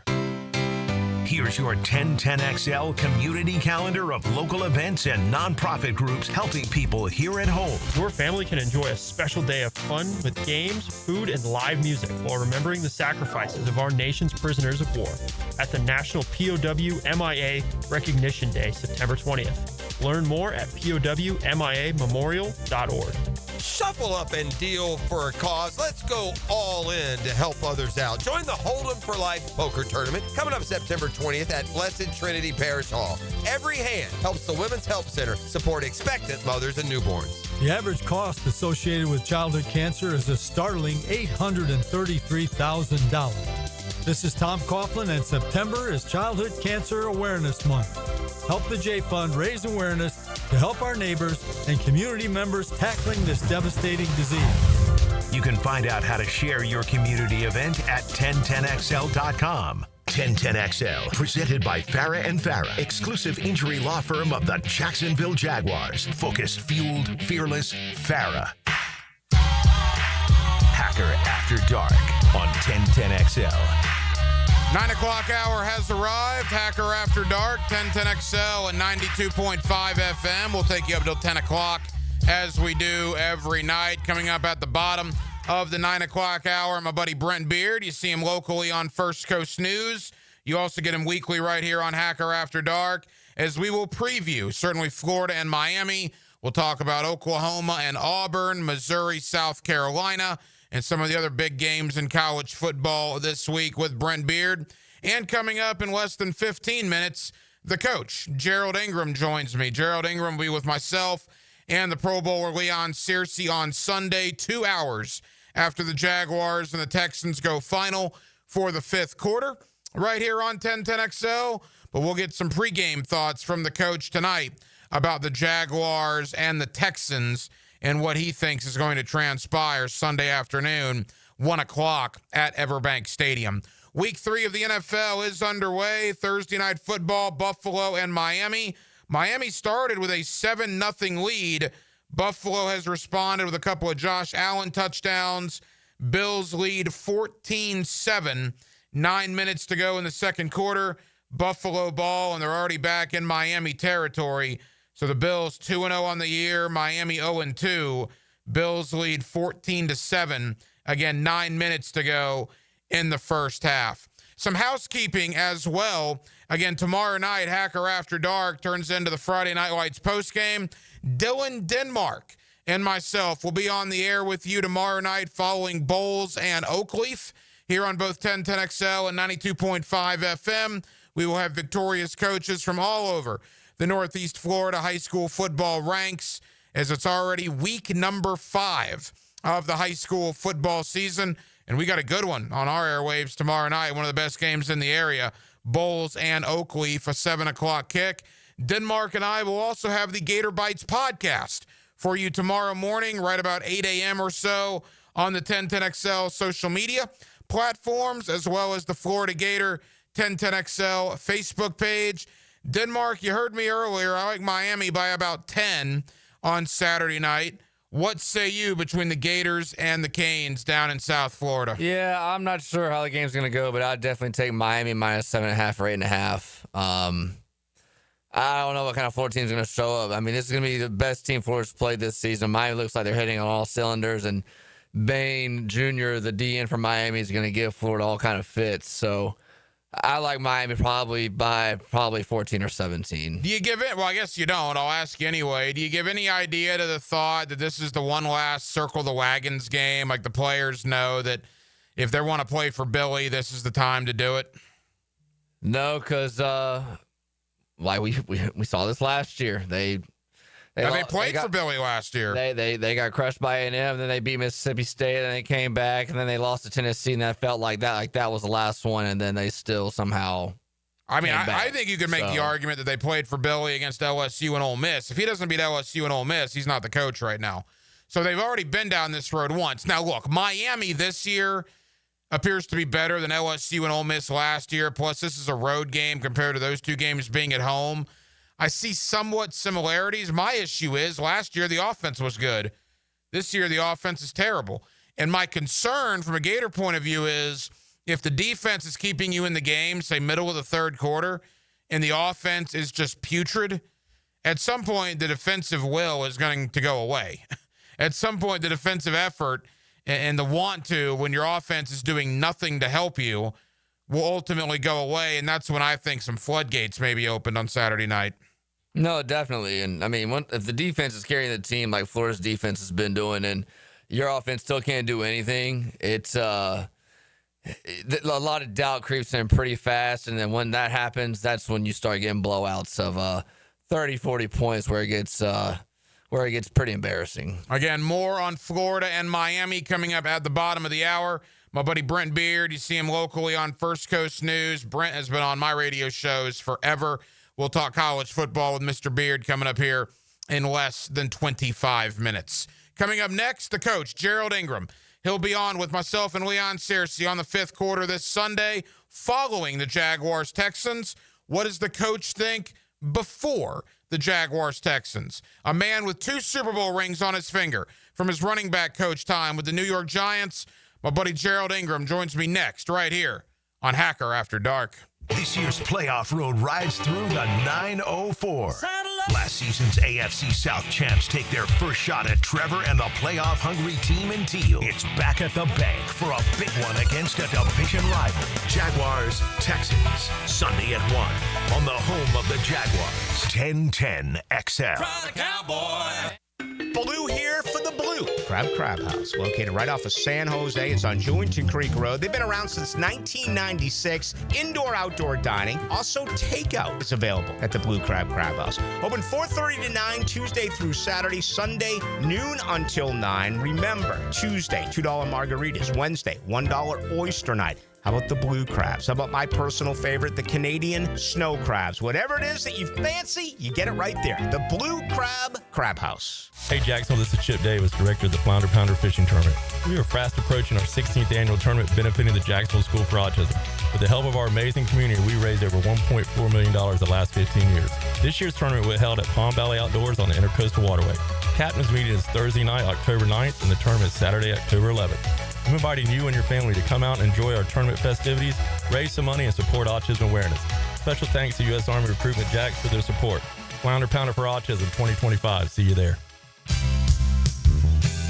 Here's your 1010XL community calendar of local events and nonprofit groups helping people here at home. Your family can enjoy a special day of fun with games, food, and live music while remembering the sacrifices of our nation's prisoners of war at the National POW MIA Recognition Day, September 20th. Learn more at POWMIAmemorial.org. Shuffle up and deal for a cause. Let's go all in to help others out. Join the Hold'em for Life poker tournament coming up September 20th at Blessed Trinity Parish Hall. Every hand helps the Women's Help Center support expectant mothers and newborns. The average cost associated with childhood cancer is a startling $833,000. This is Tom Coughlin, and September is Childhood Cancer Awareness Month. Help the J Fund raise awareness to help our neighbors and community members tackling this devastating disease. You can find out how to share your community event at 1010XL.com. 1010XL, presented by Farah and Farah, exclusive injury law firm of the Jacksonville Jaguars. Focused, fueled, fearless, Farah. Hacker After Dark on 1010XL. 9 o'clock hour has arrived. Hacker After Dark, 1010XL and 92.5 FM. We'll take you up until 10 o'clock as we do every night. Coming up at the bottom of the 9 o'clock hour, my buddy Brent Beard. You see him locally on First Coast News. You also get him weekly right here on Hacker After Dark, as we will preview certainly Florida and Miami. We'll talk about Oklahoma and Auburn, Missouri, South Carolina, and some of the other big games in college football this week with Brent Beard. And coming up in less than 15 minutes, the coach, Gerald Ingram, joins me. Gerald Ingram will be with myself and the Pro Bowler Leon Searcy on Sunday, 2 hours after the Jaguars and the Texans go final for the fifth quarter, right here on 1010XL. But we'll get some pregame thoughts from the coach tonight about the Jaguars and the Texans and what he thinks is going to transpire Sunday afternoon, 1 o'clock at Everbank Stadium. Week 3 of the NFL is underway. Thursday night football, Buffalo and Miami. Miami started with a 7-0 lead. Buffalo has responded with a couple of Josh Allen touchdowns. Bills lead 14-7. 9 minutes to go in the second quarter. Buffalo ball, and they're already back in Miami territory. So the Bills 2-0 on the year. Miami 0-2. Bills lead 14-7. Again, 9 minutes to go in the first half. Some housekeeping as well. Again, tomorrow night, Hacker After Dark turns into the Friday Night Lights postgame. Dylan Denmark and myself will be on the air with you tomorrow night following Bowles and Oakleaf here on both 1010XL and 92.5 FM. We will have victorious coaches from all over the Northeast Florida high school football ranks, as it's already week number 5 of the high school football season. And we got a good one on our airwaves tomorrow night, one of the best games in the area, Bowles and Oakleaf, a 7 o'clock kick. Denmark and I will also have the Gator Bites podcast for you tomorrow morning, right about 8 a.m. or so on the 1010XL social media platforms, as well as the Florida Gator 1010XL Facebook page. Denmark, you heard me earlier. I like Miami by about 10 on Saturday night. What say you between the Gators and the Canes down in South Florida? Yeah, I'm not sure how the game's going to go, but I'd definitely take Miami minus 7.5 or 8.5. I don't know what kind of Florida team's going to show up. I mean, this is going to be the best team Florida's played this season. Miami looks like they're hitting on all cylinders, and Bain Jr., the DN for Miami, is going to give Florida all kind of fits. So I like Miami probably by 14 or 17. Do you give it? Well, I guess you don't. I'll ask you anyway. Do you give any idea to the thought that this is the one last circle the wagons game? Like the players know that if they want to play for Billy, this is the time to do it? No, because like we saw this last year. They played for Billy last year. They got crushed by A&M, then they beat Mississippi State, and they came back, and then they lost to Tennessee, and that felt like that was the last one, and then they still somehow. I mean, I think you could make the argument that they played for Billy against LSU and Ole Miss. If he doesn't beat LSU and Ole Miss, he's not the coach right now. So they've already been down this road once. Now, look, Miami this year appears to be better than LSU and Ole Miss last year. Plus, this is a road game compared to those two games being at home. I see somewhat similarities. My issue is last year the offense was good. This year the offense is terrible. And my concern from a Gator point of view is if the defense is keeping you in the game, say middle of the third quarter, and the offense is just putrid, at some point the defensive will is going to go away. At some point the defensive effort and the want to, when your offense is doing nothing to help you, will ultimately go away. And that's when I think some floodgates may be opened on Saturday night. No, definitely. And, I mean, if the defense is carrying the team like Florida's defense has been doing and your offense still can't do anything, it's a lot of doubt creeps in pretty fast. And then when that happens, that's when you start getting blowouts of 30, 40 points where it gets pretty embarrassing. Again, more on Florida and Miami coming up at the bottom of the hour. My buddy Brent Beard, you see him locally on First Coast News. Brent has been on my radio shows forever. We'll talk college football with Mr. Beard coming up here in less than 25 minutes. Coming up next, the coach, Gerald Ingram. He'll be on with myself and Leon Searcy on the fifth quarter this Sunday following the Jaguars-Texans. What does the coach think before the Jaguars-Texans? A man with 2 Super Bowl rings on his finger from his running back coach time with the New York Giants. My buddy Gerald Ingram joins me next right here on Hacker After Dark. This year's playoff road rides through the 904. Last season's AFC South champs take their first shot at Trevor and the playoff-hungry team in teal. It's back at the bank for a big one against a division rival. Jaguars, Texans, Sunday at 1 on the home of the Jaguars. 1010 XL. Blue here for the blue. Crab House, located right off of San Jose. It's on Jewington Creek Road. They've been around since 1996. Indoor-outdoor dining. Also, takeout is available at the Blue Crab House. Open 4:30 to 9, Tuesday through Saturday. Sunday, noon until 9. Remember, Tuesday, $2 margaritas. Wednesday, $1 oyster night. How about the blue crabs? How about my personal favorite, the Canadian snow crabs? Whatever it is that you fancy, you get it right there. The Blue Crab House. Hey Jacksonville, this is Chip Davis, director of the Flounder Pounder Fishing Tournament. We are fast approaching our 16th annual tournament benefiting the Jacksonville School for Autism. With the help of our amazing community, we raised over $1.4 million the last 15 years. This year's tournament will be held at Palm Valley Outdoors on the Intercoastal Waterway. Captain's meeting is Thursday night, October 9th, and the tournament is Saturday, October 11th. I'm inviting you and your family to come out and enjoy our tournament festivities, raise some money, and support autism awareness. Special thanks to U.S. Army Recruitment Jacks for their support. Flounder Pounder for Autism 2025. See you there.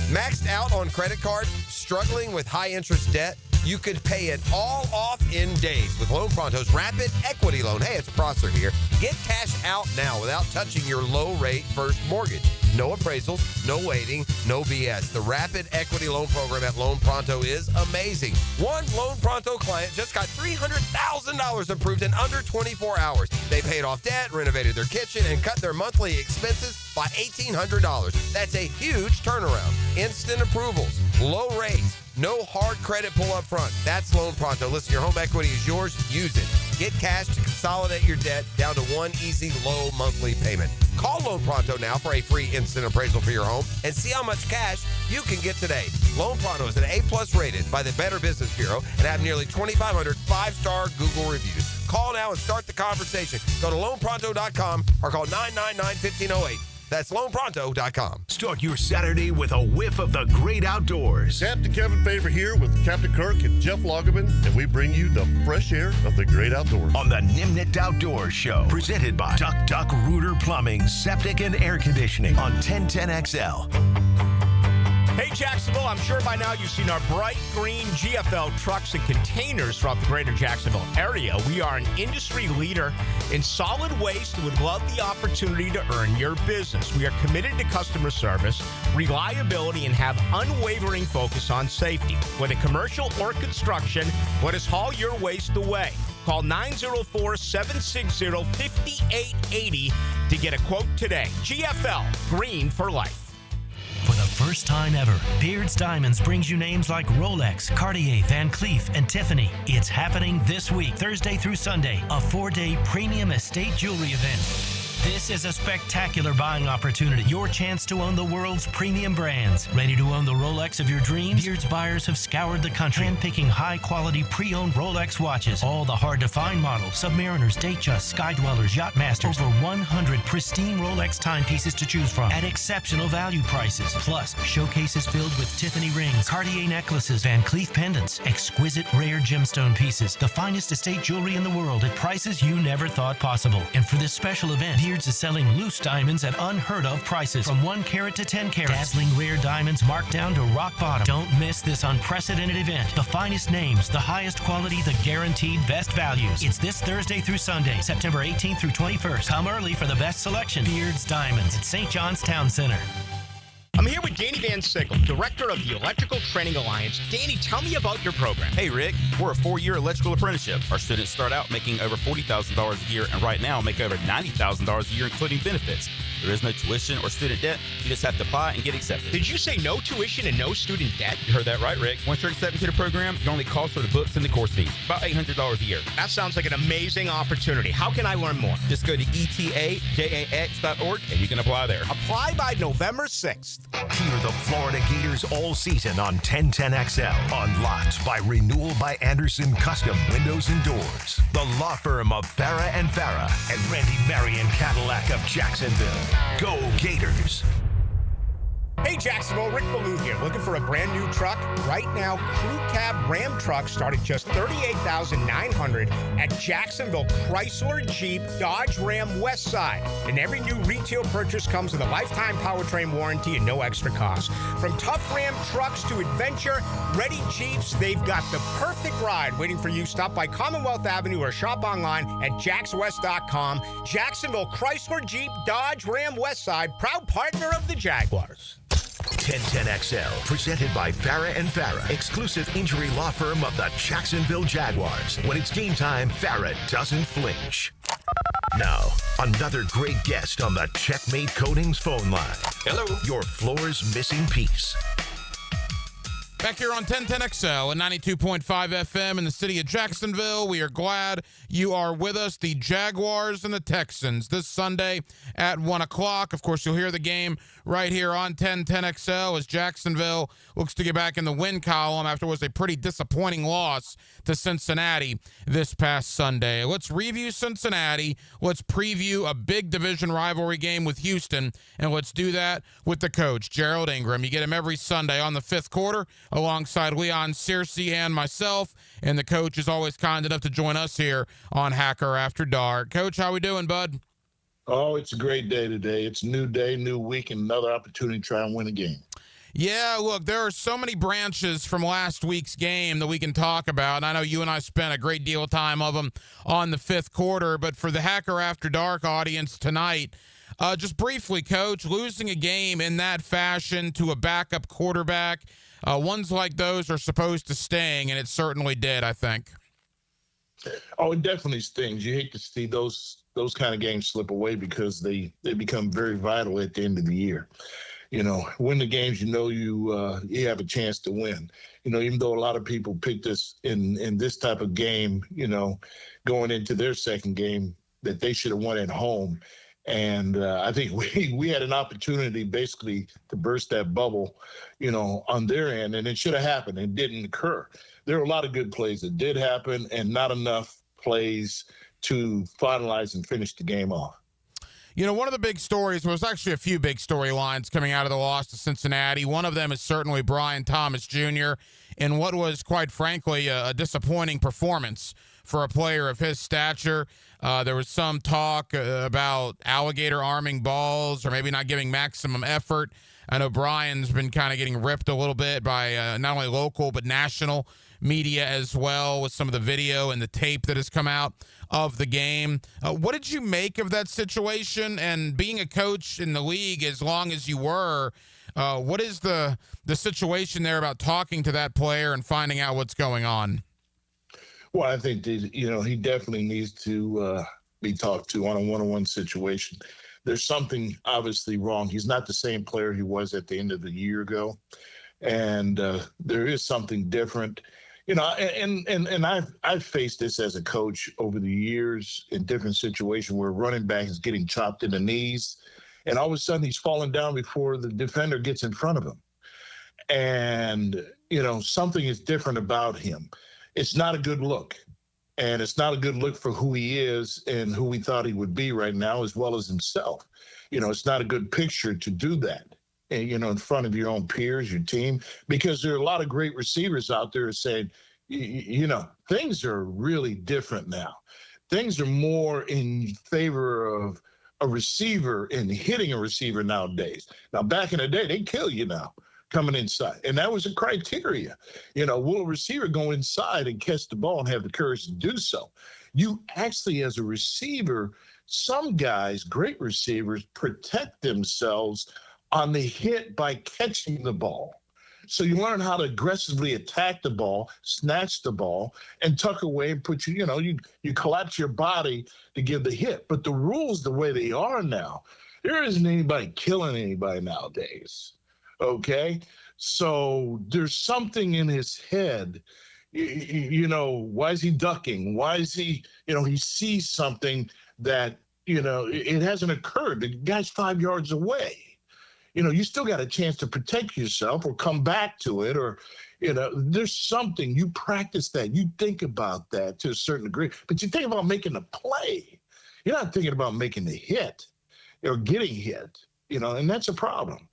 Maxed out on credit cards, struggling with high interest debt? You could pay it all off in days with Loan Pronto's Rapid Equity Loan. Hey, it's Prosser here. Get cash out now without touching your low-rate first mortgage. No appraisals, no waiting, no BS. The Rapid Equity Loan Program at Loan Pronto is amazing. One Loan Pronto client just got $300,000 approved in under 24 hours. They paid off debt, renovated their kitchen, and cut their monthly expenses by $1,800. That's a huge turnaround. Instant approvals, low rates, no hard credit pull up front. That's Loan Pronto. Listen, your home equity is yours. Use it. Get cash to consolidate your debt down to one easy, low monthly payment. Call Loan Pronto now for a free instant appraisal for your home and see how much cash you can get today. Loan Pronto is an A+ rated by the Better Business Bureau and have nearly 2,500 5-star Google reviews. Call now and start the conversation. Go to loanpronto.com or call 999-1508. That's loanpronto.com. Start your Saturday with a whiff of the great outdoors. Captain Kevin Favor here with Captain Kirk and Jeff Loggeman, and we bring you the fresh air of the great outdoors. On the Nimnet Outdoors Show, presented by Duck Rooter Plumbing, Septic and Air Conditioning on 1010XL. Hey, Jacksonville, I'm sure by now you've seen our bright green GFL trucks and containers throughout the greater Jacksonville area. We are an industry leader in solid waste and would love the opportunity to earn your business. We are committed to customer service, reliability, and have unwavering focus on safety. Whether commercial or construction, let us haul your waste away. Call 904-760-5880 to get a quote today. GFL, green for life. For the first time ever, Beard's Diamonds brings you names like Rolex, Cartier, Van Cleef, and Tiffany. It's happening this week, Thursday through Sunday, a 4-day premium estate jewelry event. This is a spectacular buying opportunity. Your chance to own the world's premium brands. Ready to own the Rolex of your dreams? Beard's buyers have scoured the country, handpicking high-quality pre-owned Rolex watches. All the hard-to-find models. Submariners, Datejust, Skydwellers, Yachtmasters. Over 100 pristine Rolex timepieces to choose from at exceptional value prices. Plus, showcases filled with Tiffany rings, Cartier necklaces, Van Cleef pendants, exquisite rare gemstone pieces. The finest estate jewelry in the world at prices you never thought possible. And for this special event, Beard's is selling loose diamonds at unheard of prices from 1 carat to 10 carats. Dazzling rare diamonds marked down to rock bottom. Don't miss this unprecedented event. The finest names, the highest quality, the guaranteed best values. It's this Thursday through Sunday, September 18th through 21st. Come early for the best selection. Beard's Diamonds at St. John's Town Center. I'm here with Danny Van Sickle, Director of the Electrical Training Alliance. Danny, tell me about your program. Hey, Rick. We're a 4-year electrical apprenticeship. Our students start out making over $40,000 a year, and right now make over $90,000 a year, including benefits. There is no tuition or student debt. You just have to apply and get accepted. Did you say no tuition and no student debt? You heard that right, Rick. Once you're accepted to the program, your only cost for the books and the course fees, about $800 a year. That sounds like an amazing opportunity. How can I learn more? Just go to etajax.org and you can apply there. Apply by November 6th. Hear the Florida Gators all season on 1010XL. Unlocked by Renewal by Anderson Custom Windows and Doors. The law firm of Farah and Farah and Randy Marion Cadillac of Jacksonville. Go Gators! Hey Jacksonville, Rick Ballou here. Looking for a brand new truck? Right now, Crew Cab Ram trucks start at just $38,900 at Jacksonville Chrysler Jeep Dodge Ram West Side. And every new retail purchase comes with a lifetime powertrain warranty and no extra cost. From tough Ram trucks to adventure-ready Jeeps, they've got the perfect ride waiting for you. Stop by Commonwealth Avenue or shop online at jaxwest.com. Jacksonville Chrysler Jeep Dodge Ram West Side, proud partner of the Jaguars. 1010XL, presented by Farah and Farah, exclusive injury law firm of the Jacksonville Jaguars. When it's game time, Farah doesn't flinch. Now, another great guest on the Checkmate Coatings phone line. Hello. Your floor's missing piece. Back here on 1010XL and 92.5 FM in the city of Jacksonville. We are glad you are with us. The Jaguars and the Texans this Sunday at 1 o'clock. Of course, you'll hear the game right here on 1010XL as Jacksonville looks to get back in the win column after what was a pretty disappointing loss to Cincinnati this past Sunday. Let's review Cincinnati. Let's preview a big division rivalry game with Houston, and let's do that with the coach, Gerald Ingram. You get him every Sunday on the fifth quarter alongside Leon Searcy and myself, and the coach is always kind enough to join us here on Hacker After Dark. Coach, how we doing, bud? Oh, it's a great day today. It's a new day, new week, and another opportunity to try and win a game. Yeah, look, there are so many branches from last week's game that we can talk about, and I know you and I spent a great deal of time of them on the fifth quarter, but for the Hacker After Dark audience tonight, just briefly, Coach, losing a game in that fashion to a backup quarterback, ones like those are supposed to sting, and it certainly did, I think. Oh, it definitely stings. You hate to see those kind of games slip away because they become very vital at the end of the year. You know, win the games you know you have a chance to win. You know, even though a lot of people picked us in this type of game, you know, going into their second game that they should have won at home. And I think we had an opportunity basically to burst that bubble, you know, on their end, and it should have happened. It didn't occur. There were a lot of good plays that did happen and not enough plays to finalize and finish the game off. You know, one of the big stories was actually a few big storylines coming out of the loss to Cincinnati. One of them is certainly Brian Thomas Jr. in what was, quite frankly, a disappointing performance for a player of his stature. There was some talk about alligator arming balls or maybe not giving maximum effort. I know Brian's been kind of getting ripped a little bit by not only local but national media as well with some of the video and the tape that has come out of the game. What did you make of that situation? And being a coach in the league as long as you were, what is the situation there about talking to that player and finding out what's going on? Well, I think that, you know, he definitely needs to be talked to on a one-on-one situation. There's something obviously wrong. He's not the same player he was at the end of the year ago. And there is something different. You know, and I've faced this as a coach over the years in different situations where a running back is getting chopped in the knees, and all of a sudden he's falling down before the defender gets in front of him. And, you know, something is different about him. It's not a good look. And it's not a good look for who he is and who we thought he would be right now, as well as himself. You know, it's not a good picture to do that, you know, in front of your own peers, your team, because there are a lot of great receivers out there saying, you know, things are really different now. Things are more in favor of a receiver and hitting a receiver nowadays. Now, back in the day, they kill you now coming inside. And that was a criteria. You know, will a receiver go inside and catch the ball and have the courage to do so? You actually, as a receiver, some guys, great receivers, protect themselves on the hit by catching the ball. So you learn how to aggressively attack the ball, snatch the ball, and tuck away and put you know, you collapse your body to give the hit. But the rules, the way they are now, there isn't anybody killing anybody nowadays. Okay? So there's something in his head. You know, why is he ducking? Why is he, you know, he sees something that, you know, it hasn't occurred. The guy's 5 yards away. You know, you still got a chance to protect yourself or come back to it, or, you know, there's something. You practice that. You think about that to a certain degree, but you think about making a play. You're not thinking about making the hit or getting hit, you know, and that's a problem.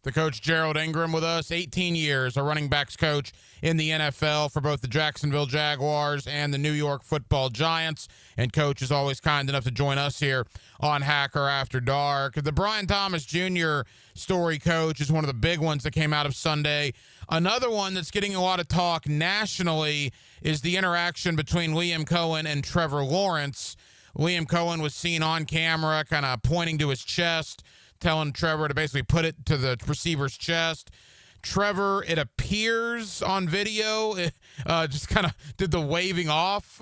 The coach, Gerald Ingram, with us, 18 years, a running backs coach in the NFL for both the Jacksonville Jaguars and the New York Football Giants. And coach is always kind enough to join us here on Hacker After Dark. The Brian Thomas Jr. story, coach, is one of the big ones that came out of Sunday. Another one that's getting a lot of talk nationally is the interaction between Liam Cohen and Trevor Lawrence. Liam Cohen was seen on camera kind of pointing to his chest, telling Trevor to basically put it to the receiver's chest. Trevor, it appears on video, just kind of did the waving off,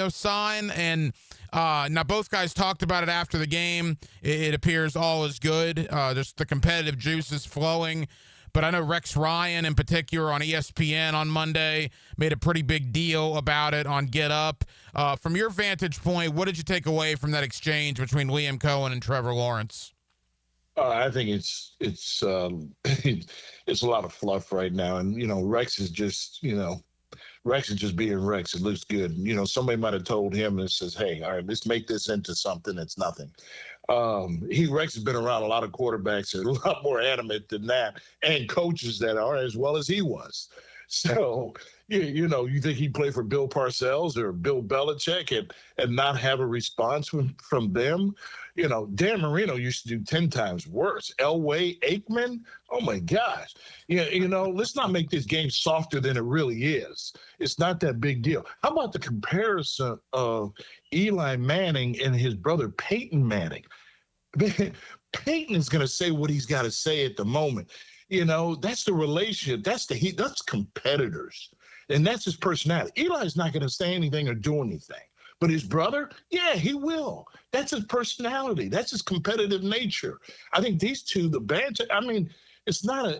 sign. And now both guys talked about it after the game. It appears all is good. Just the competitive juice is flowing. But I know Rex Ryan in particular on ESPN on Monday made a pretty big deal about it on Get Up. From your vantage point, what did you take away from that exchange between Liam Cohen and Trevor Lawrence? I think it's it's a lot of fluff right now, and Rex is just being Rex. It looks good. Somebody might have told him and says, "Hey, all right, let's make this into something that's nothing." Rex has been around a lot of quarterbacks that are a lot more animate than that, and coaches that are as well as he was. So, you think he'd play for Bill Parcells or Bill Belichick and not have a response from them? Dan Marino used to do 10 times worse. Elway, Aikman, oh my gosh. Let's not make this game softer than it really is. It's not that big deal. How about the comparison of Eli Manning and his brother Peyton Manning? Peyton is going to say what he's got to say at the moment. That's the relationship. That's competitors. And that's his personality. Eli's not going to say anything or do anything. But his brother, yeah, he will. That's his personality. That's his competitive nature. I think these two, the banter, it's not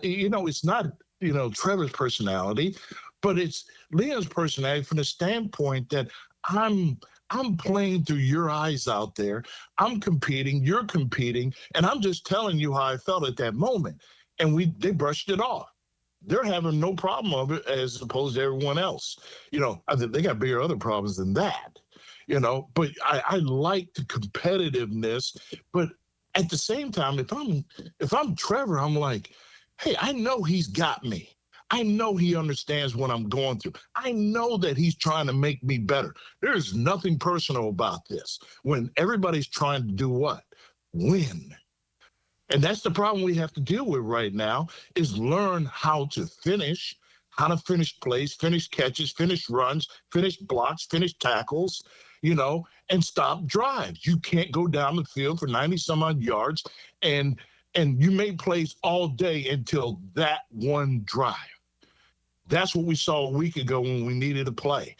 Trevor's personality, but it's Liam's personality from the standpoint that I'm playing through your eyes out there. I'm competing, you're competing, and I'm just telling you how I felt at that moment. And they brushed it off. They're having no problem of it as opposed to everyone else. I think they got bigger other problems than that. But I like the competitiveness. But at the same time, if I'm Trevor, I'm like, hey, I know he's got me. I know he understands what I'm going through. I know that he's trying to make me better. There's nothing personal about this when everybody's trying to do what? Win. And that's the problem we have to deal with right now is learn how to finish plays, finish catches, finish runs, finish blocks, finish tackles, and stop drives. You can't go down the field for 90 some odd yards and you made plays all day until that one drive. That's what we saw a week ago when we needed a play.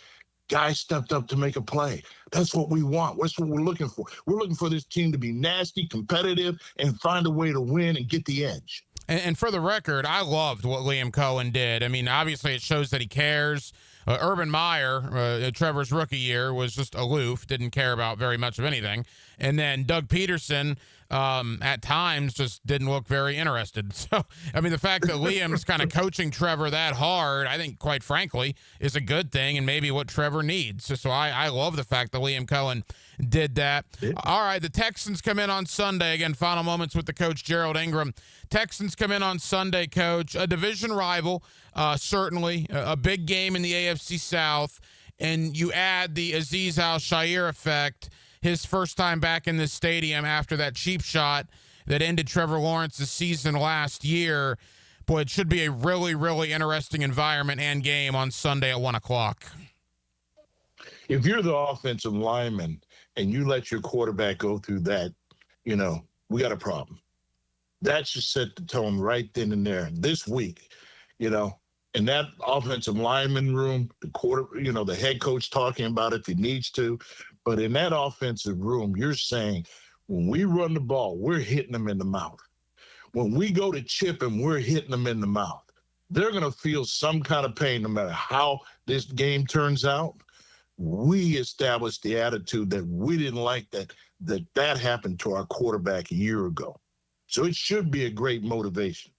Guys stepped up to make a play. That's what we want. That's what we're looking for. We're looking for this team to be nasty, competitive, and find a way to win and get the edge. And for the record, I loved what Liam Cohen did. Obviously it shows that he cares. Urban Meyer, Trevor's rookie year, was just aloof, didn't care about very much of anything. And then Doug Peterson, at times, just didn't look very interested. So, the fact that Liam's kind of coaching Trevor that hard, I think, quite frankly, is a good thing and maybe what Trevor needs. So I love the fact that Liam Cohen did that. Yeah. All right, the Texans come in on Sunday. Again, final moments with the coach, Gerald Ingram. Texans come in on Sunday, Coach. A division rival, certainly. A big game in the AFC South. And you add the Azeez Al-Shaair effect, his first time back in this stadium after that cheap shot that ended Trevor Lawrence's season last year. Boy, it should be a really, really interesting environment and game on Sunday at 1 o'clock. If you're the offensive lineman and you let your quarterback go through that, we got a problem. That should set the tone right then and there. This week, in that offensive lineman room, the head coach talking about it if he needs to. But in that offensive room, you're saying, when we run the ball, we're hitting them in the mouth. When we go to chip them, we're hitting them in the mouth. They're going to feel some kind of pain no matter how this game turns out. We established the attitude that we didn't like that happened to our quarterback a year ago. So it should be a great motivation.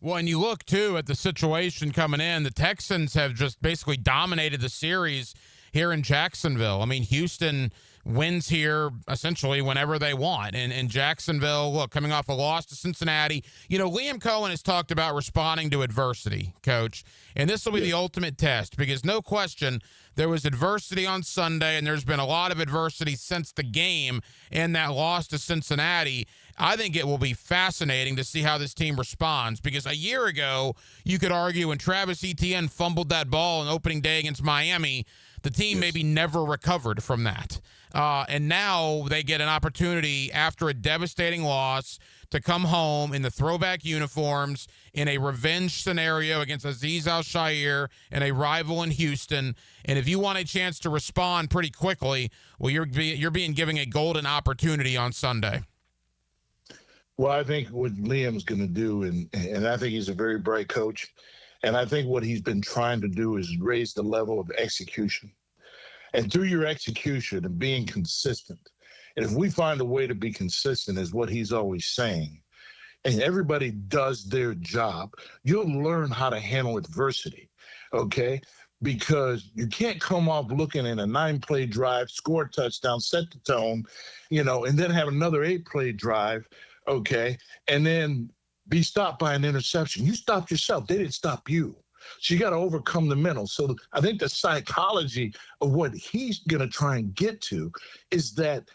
Well, and you look, too, at the situation coming in. The Texans have just basically dominated the series here in Jacksonville. Houston wins here essentially whenever they want. And Jacksonville, look, coming off a loss to Cincinnati. Liam Cohen has talked about responding to adversity, Coach. And this will be the ultimate test because no question there was adversity on Sunday, and there's been a lot of adversity since the game and that loss to Cincinnati. I think it will be fascinating to see how this team responds because a year ago, you could argue when Travis Etienne fumbled that ball on opening day against Miami, the team maybe never recovered from that. And now they get an opportunity after a devastating loss to come home in the throwback uniforms in a revenge scenario against Azeez Al-Shaair and a rival in Houston. And if you want a chance to respond pretty quickly, well, you're being given a golden opportunity on Sunday. Well, I think what Liam's going to do, and I think he's a very bright coach, and I think what he's been trying to do is raise the level of execution. And through your execution and being consistent, and if we find a way to be consistent, is what he's always saying, and everybody does their job, you'll learn how to handle adversity, okay? Because you can't come off looking at a 9-play drive, score a touchdown, set the tone, and then have another 8-play drive, okay, and then be stopped by an interception. You stopped yourself. They didn't stop you. So you got to overcome the mental. So I think the psychology of what he's going to try and get to is that,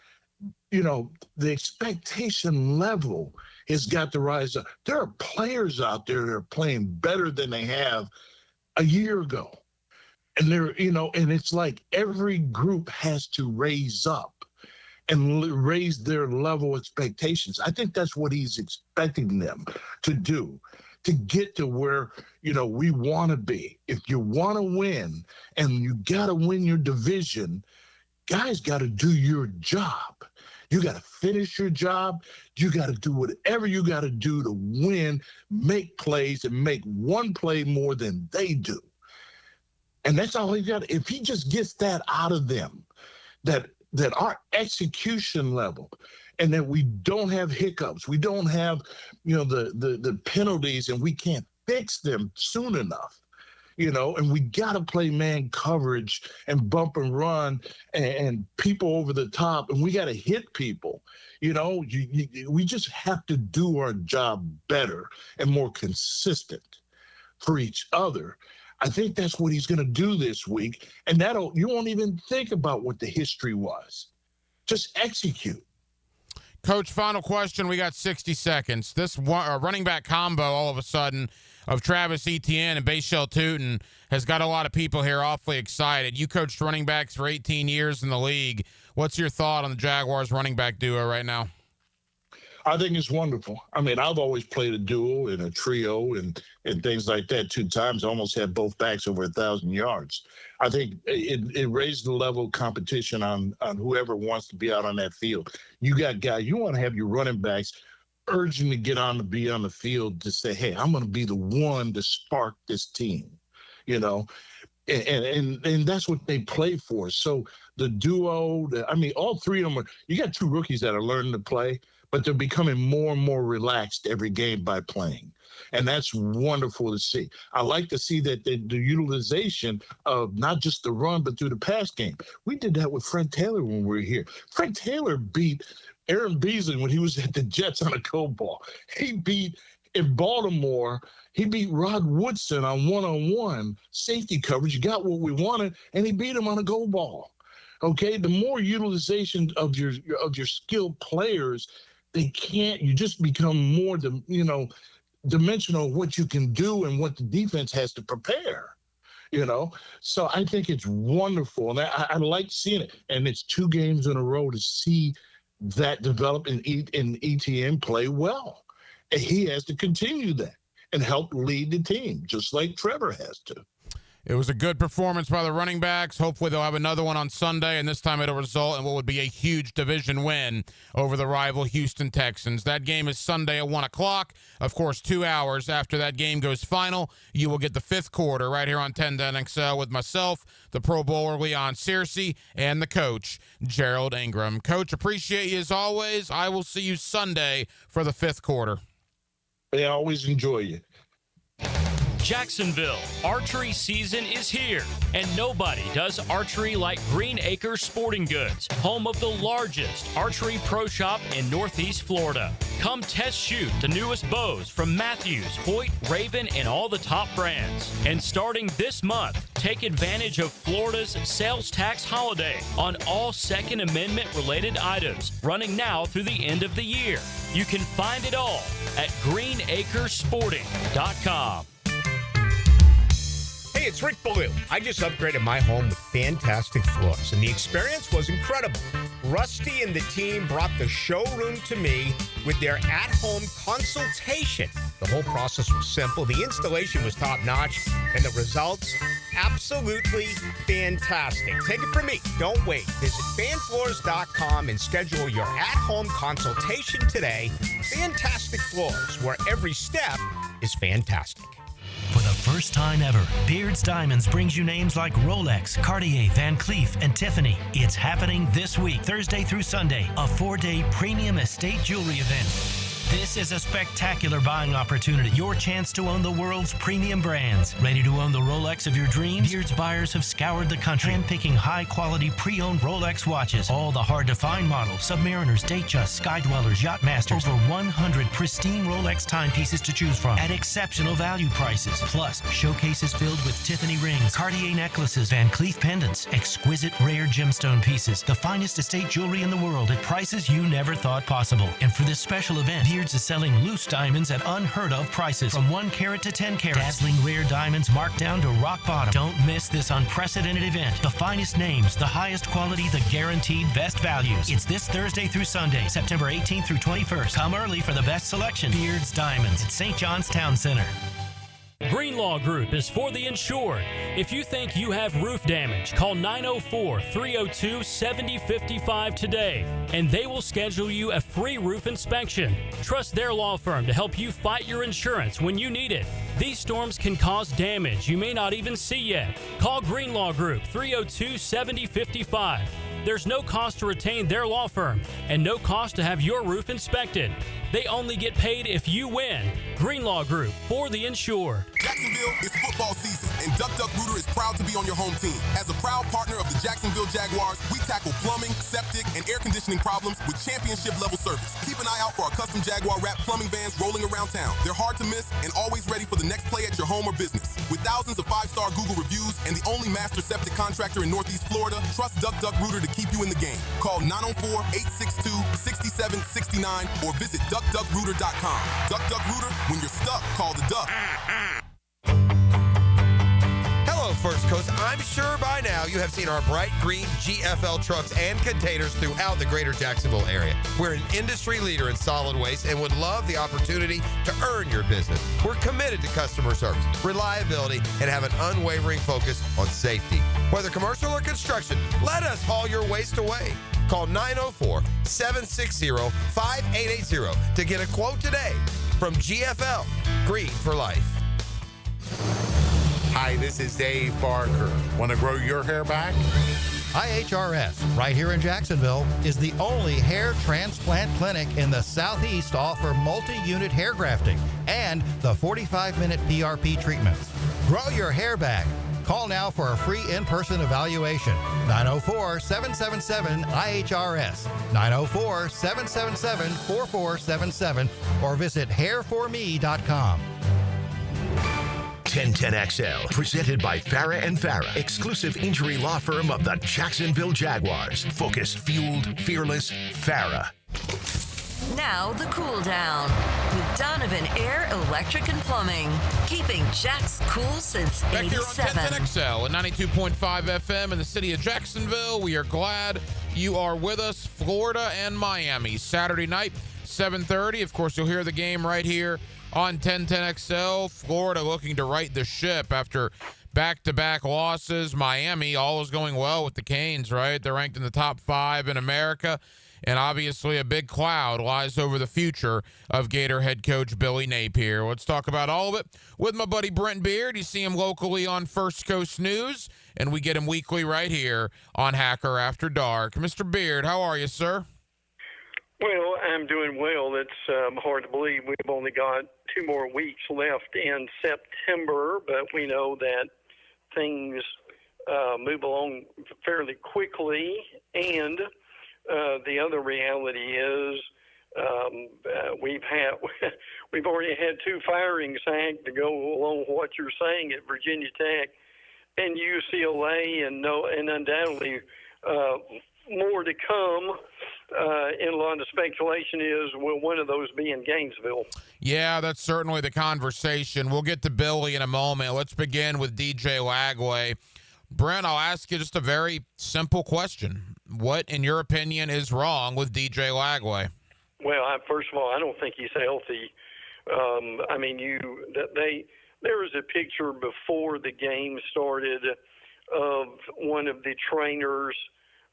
the expectation level has got to rise up. There are players out there that are playing better than they have a year ago. And and it's like every group has to raise up and raise their level of expectations. I think that's what he's expecting them to do, to get to where, we want to be. If you want to win and you got to win your division, guys got to do your job. You got to finish your job. You got to do whatever you got to do to win, make plays, and make one play more than they do. And that's all he got. If he just gets that out of them, that our execution level, and that we don't have hiccups, we don't have, the penalties, and we can't fix them soon enough, and we got to play man coverage and bump and run and people over the top, and we got to hit people. We just have to do our job better and more consistent for each other. I think that's what he's going to do this week. And you won't even think about what the history was. Just execute. Coach, final question. We got 60 seconds. This running back combo all of a sudden of Travis Etienne and Bashal Tutin has got a lot of people here awfully excited. You coached running backs for 18 years in the league. What's your thought on the Jaguars running back duo right now? I think it's wonderful. I mean, I've always played a duo and a trio and things like that 2 times. I almost had both backs over 1,000 yards. I think it raised the level of competition on whoever wants to be out on that field. You got guys, you want to have your running backs urging to get on to be on the field to say, hey, I'm going to be the one to spark this team, and that's what they play for. So the duo, all 3 of them you got 2 rookies that are learning to play, but they're becoming more and more relaxed every game by playing. And that's wonderful to see. I like to see that the utilization of not just the run, but through the pass game. We did that with Fred Taylor when we were here. Fred Taylor beat Aaron Beasley when he was at the Jets on a go ball. He beat, in Baltimore, he beat Rod Woodson on one-on-one safety coverage. You got what we wanted, and he beat him on a go ball. Okay, the more utilization of your skilled players, you just become more, dimensional of what you can do and what the defense has to prepare, So I think it's wonderful. And I like seeing it. And it's 2 games in a row to see that develop and ETN play well. And he has to continue that and help lead the team, just like Trevor has to. It was a good performance by the running backs. Hopefully they'll have another one on Sunday, and this time it'll result in what would be a huge division win over the rival Houston Texans. That game is Sunday at 1 o'clock. Of course, 2 hours after that game goes final, you will get the 5th quarter right here on 1010XL with myself, the Pro Bowler Leon Searcy, and the coach, Gerald Ingram. Coach, appreciate you as always. I will see you Sunday for the 5th quarter. I always enjoy you. Jacksonville, archery season is here, and nobody does archery like Green Acres Sporting Goods, home of the largest archery pro shop in Northeast Florida. Come test shoot the newest bows from Matthews, Hoyt, Raven, and all the top brands. And starting this month, take advantage of Florida's sales tax holiday on all Second Amendment related items, running now through the end of the year. You can find it all at greenacresporting.com. Hey, it's Rick Ballou. I just upgraded my home with fantastic floors, and the experience was incredible. Rusty and the team brought the showroom to me with their at-home consultation. The whole process was simple, the installation was top-notch, and the results, absolutely fantastic. Take it from me. Don't wait. Visit fanfloors.com and schedule your at-home consultation today. Fantastic floors, where every step is fantastic. For the first time ever, Beard's Diamonds brings you names like Rolex, Cartier, Van Cleef, and Tiffany. It's happening this week, Thursday through Sunday, a 4-day premium estate jewelry event. This is a spectacular buying opportunity. Your chance to own the world's premium brands. Ready to own the Rolex of your dreams? Beard's buyers have scoured the country, handpicking high-quality pre-owned Rolex watches. All the hard-to-find models. Submariners, Datejust, Skydwellers, Yachtmasters. Over 100 pristine Rolex timepieces to choose from at exceptional value prices. Plus, showcases filled with Tiffany rings, Cartier necklaces, Van Cleef pendants, exquisite rare gemstone pieces. The finest estate jewelry in the world at prices you never thought possible. And for this special event, Beards is selling loose diamonds at unheard of prices, from 1 carat to 10 carats. Dazzling rare diamonds marked down to rock bottom. Don't miss this unprecedented event. The finest names, the highest quality, the guaranteed best values. It's this Thursday through Sunday, September 18th through 21st. Come early for the best selection. Beards Diamonds at St. John's Town Center. Greenlaw Group is for the insured. If you think you have roof damage, call 904-302-7055 today, and they will schedule you a free roof inspection. Trust their law firm to help you fight your insurance when you need it. These storms can cause damage you may not even see yet. Call Greenlaw Group, 302-7055. There's no cost to retain their law firm and no cost to have your roof inspected. They only get paid if you win. Greenlaw Group, for the insured. Jacksonville, it's football season, and Duck Duck Rooter is proud to be on your home team. As a proud partner of the Jacksonville Jaguars, we tackle plumbing, septic, and air conditioning problems with championship-level service. Keep an eye out for our custom Jaguar wrap plumbing vans rolling around town. They're hard to miss and always ready for the next play at your home or business. With thousands of 5-star Google reviews and the only master septic contractor in Northeast Florida, trust Duck Duck Rooter to keep you in the game. Call 904-862-6769 or visit duckduckrooter.com. Duck Duck Rooter, when you're stuck, call the Duck. Hello, First Coast. I'm sure by now you have seen our bright green GFL trucks and containers throughout the greater Jacksonville area. We're an industry leader in solid waste and would love the opportunity to earn your business. We're committed to customer service, reliability, and have an unwavering focus on safety. Whether commercial or construction, let us haul your waste away. Call 904-760-5880 to get a quote today from GFL, Green for Life. Hi, this is Dave Barker. Want to grow your hair back? IHRS, right here in Jacksonville, is the only hair transplant clinic in the Southeast to offer multi-unit hair grafting and the 45-minute PRP treatments. Grow your hair back. Call now for a free in-person evaluation. 904-777-IHRS, 904-777-4477, or visit hairforme.com. 1010XL, presented by Farah and Farah, exclusive injury law firm of the Jacksonville Jaguars. Focused, fueled, fearless, Farah. Now the cool down with Donovan Air, Electric and Plumbing, keeping Jack's cool since Back here on 87. 1010XL and 92.5 FM in the city of Jacksonville. We are glad you are with us. Florida and Miami, Saturday night, 7:30. Of course, you'll hear the game right here on 1010XL. Florida looking to right the ship after back-to-back losses. Miami, all is going well with the Canes, right? They're ranked in the top 5 in America. And obviously a big cloud lies over the future of Gator head coach Billy Napier. Let's talk about all of it with my buddy Brent Beard. You see him locally on First Coast News, and we get him weekly right here on Hacker After Dark. Mr. Beard, how are you, sir? Well, I'm doing well. It's hard to believe we've only got 2 more weeks left in September, but we know that things move along fairly quickly, and the other reality is we've already had 2 firings, Zach, to go along with what you're saying at Virginia Tech and UCLA, and undoubtedly more to come. And a lot of speculation is, will one of those be in Gainesville? Yeah, that's certainly the conversation. We'll get to Billy in a moment. Let's begin with DJ Lagway. Brent, I'll ask you just a very simple question. What, in your opinion, is wrong with DJ Lagway? Well, first of all, I don't think he's healthy. There was a picture before the game started of one of the trainers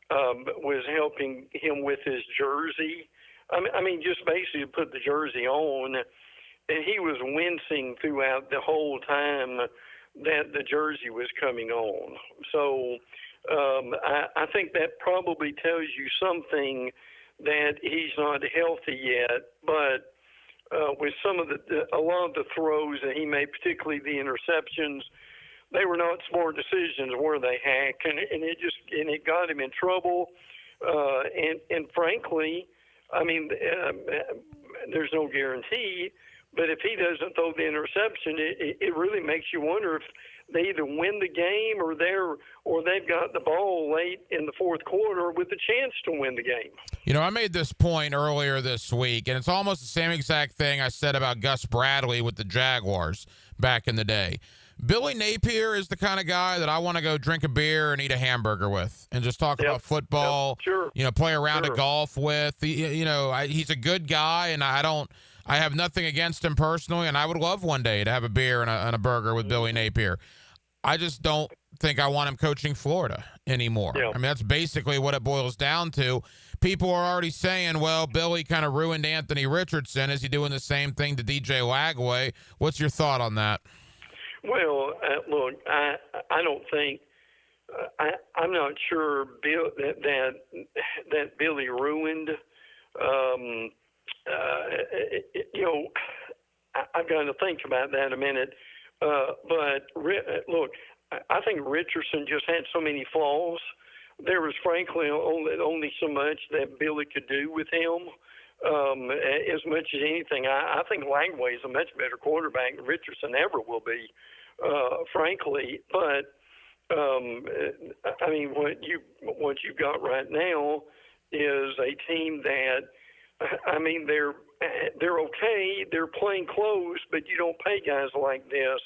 was helping him with his jersey. Just basically put the jersey on, and he was wincing throughout the whole time that the jersey was coming on. So I think that probably tells you something, that he's not healthy yet. But with some of a lot of the throws that he made, particularly the interceptions, they were not smart decisions, were they, Hack? And it got him in trouble. And frankly, there's no guarantee. But if he doesn't throw the interception, it really makes you wonder if they either win the game or they've got the ball late in the fourth quarter with a chance to win the game. I made this point earlier this week, and it's almost the same exact thing I said about Gus Bradley with the Jaguars back in the day. Billy Napier is the kind of guy that I want to go drink a beer and eat a hamburger with and just talk about football, play a round of golf with. He's a good guy, and I have nothing against him personally, and I would love one day to have a beer and a burger with Billy Napier. I just don't think I want him coaching Florida anymore. Yeah. That's basically what it boils down to. People are already saying, well, Billy kind of ruined Anthony Richardson. Is he doing the same thing to DJ Lagway? What's your thought on that? Well, look, I don't think I'm not sure that Billy ruined. I've got to think about that a minute. But look, I think Richardson just had so many flaws. There was frankly only so much that Billy could do with him. As much as anything, I think Lagway is a much better quarterback than Richardson ever will be, frankly. But what you've got right now is a team that, they're okay. They're playing close, but you don't pay guys like this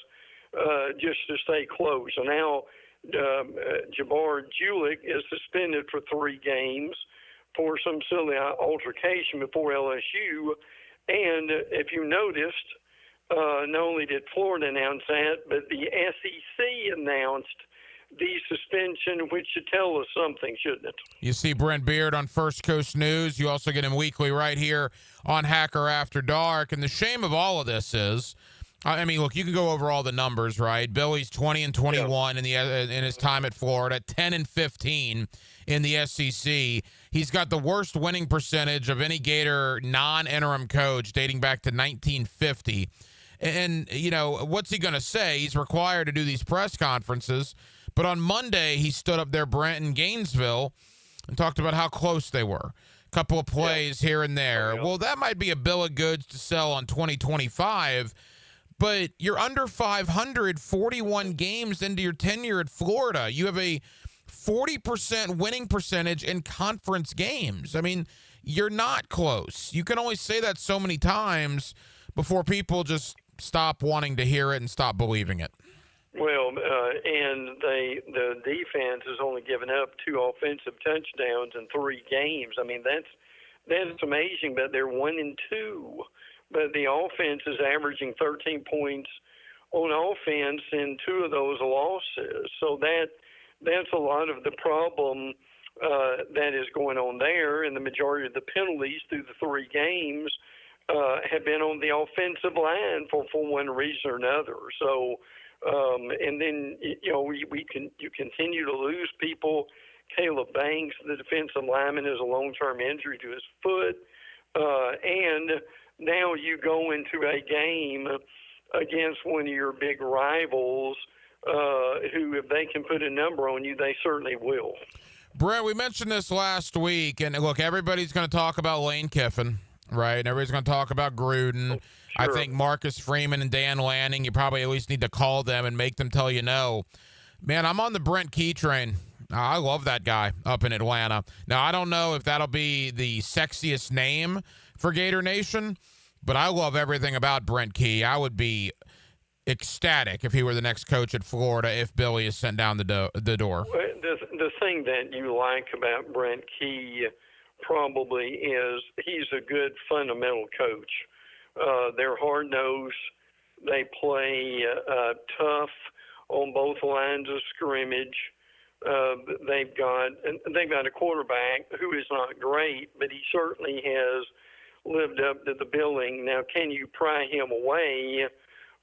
just to stay close. So now Jabbar Julick is suspended for 3 games for some silly altercation before LSU. And if you noticed, not only did Florida announce that, but the SEC announced the suspension, which should tell us something, shouldn't it? You see Brent Beard on First Coast News. You also get him weekly right here on Hacker After Dark. And the shame of all of this is, look, you can go over all the numbers, right? Billy's 20-21 in his time at Florida, 10-15 in the SEC. He's got the worst winning percentage of any Gator non-interim coach dating back to 1950. And, what's he going to say? He's required to do these press conferences. But on Monday, he stood up there, Brent, in Gainesville, and talked about how close they were. A couple of plays here and there. Well, that might be a bill of goods to sell on 2025, but you're under 500, 41 games into your tenure at Florida. You have a 40% winning percentage in conference games. You're not close. You can only say that so many times before people just stop wanting to hear it and stop believing it. Well, and the defense has only given up 2 offensive touchdowns in 3 games. That's amazing, but they're 1-2. But the offense is averaging 13 points on offense in 2 of those losses. So that's a lot of the problem that is going on there. And the majority of the penalties through the 3 games have been on the offensive line for one reason or another. So. And then, you continue to lose people. Caleb Banks, the defensive lineman, has a long-term injury to his foot. And now you go into a game against one of your big rivals who, if they can put a number on you, they certainly will. Brent, we mentioned this last week, and look, everybody's going to talk about Lane Kiffin, right? And everybody's going to talk about Gruden. Sure. I think Marcus Freeman and Dan Lanning, you probably at least need to call them and make them tell you no. Man, I'm on the Brent Key train. I love that guy up in Atlanta. Now, I don't know if that'll be the sexiest name for Gator Nation, but I love everything about Brent Key. I would be ecstatic if he were the next coach at Florida if Billy is sent down the door. The thing that you like about Brent Key probably is he's a good fundamental coach. They're hard-nosed. They play tough on both lines of scrimmage. They've got a quarterback who is not great, but he certainly has lived up to the billing. Now, can you pry him away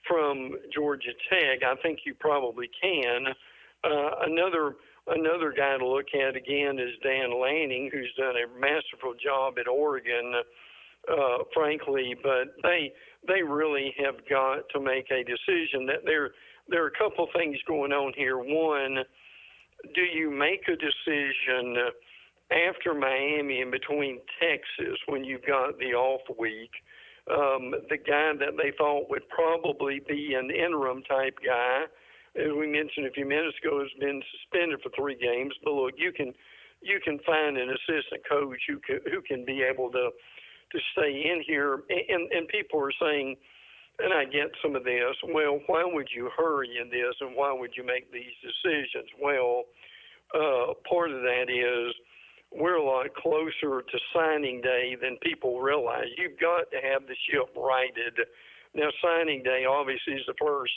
from Georgia Tech? I think you probably can. Another guy to look at again is Dan Lanning, who's done a masterful job at Oregon, frankly, but they really have got to make a decision. That there are a couple things going on here. One, do you make a decision after Miami and between Texas when you've got the off week? The guy that they thought would probably be an interim type guy, as we mentioned a few minutes ago, has been suspended for 3 games. But look, you can find an assistant coach who can be able to stay in here. And people are saying, and I get some of this, well, why would you hurry in this and why would you make these decisions? Well, part of that is we're a lot closer to signing day than people realize. You've got to have the ship righted. Now, signing day obviously is the first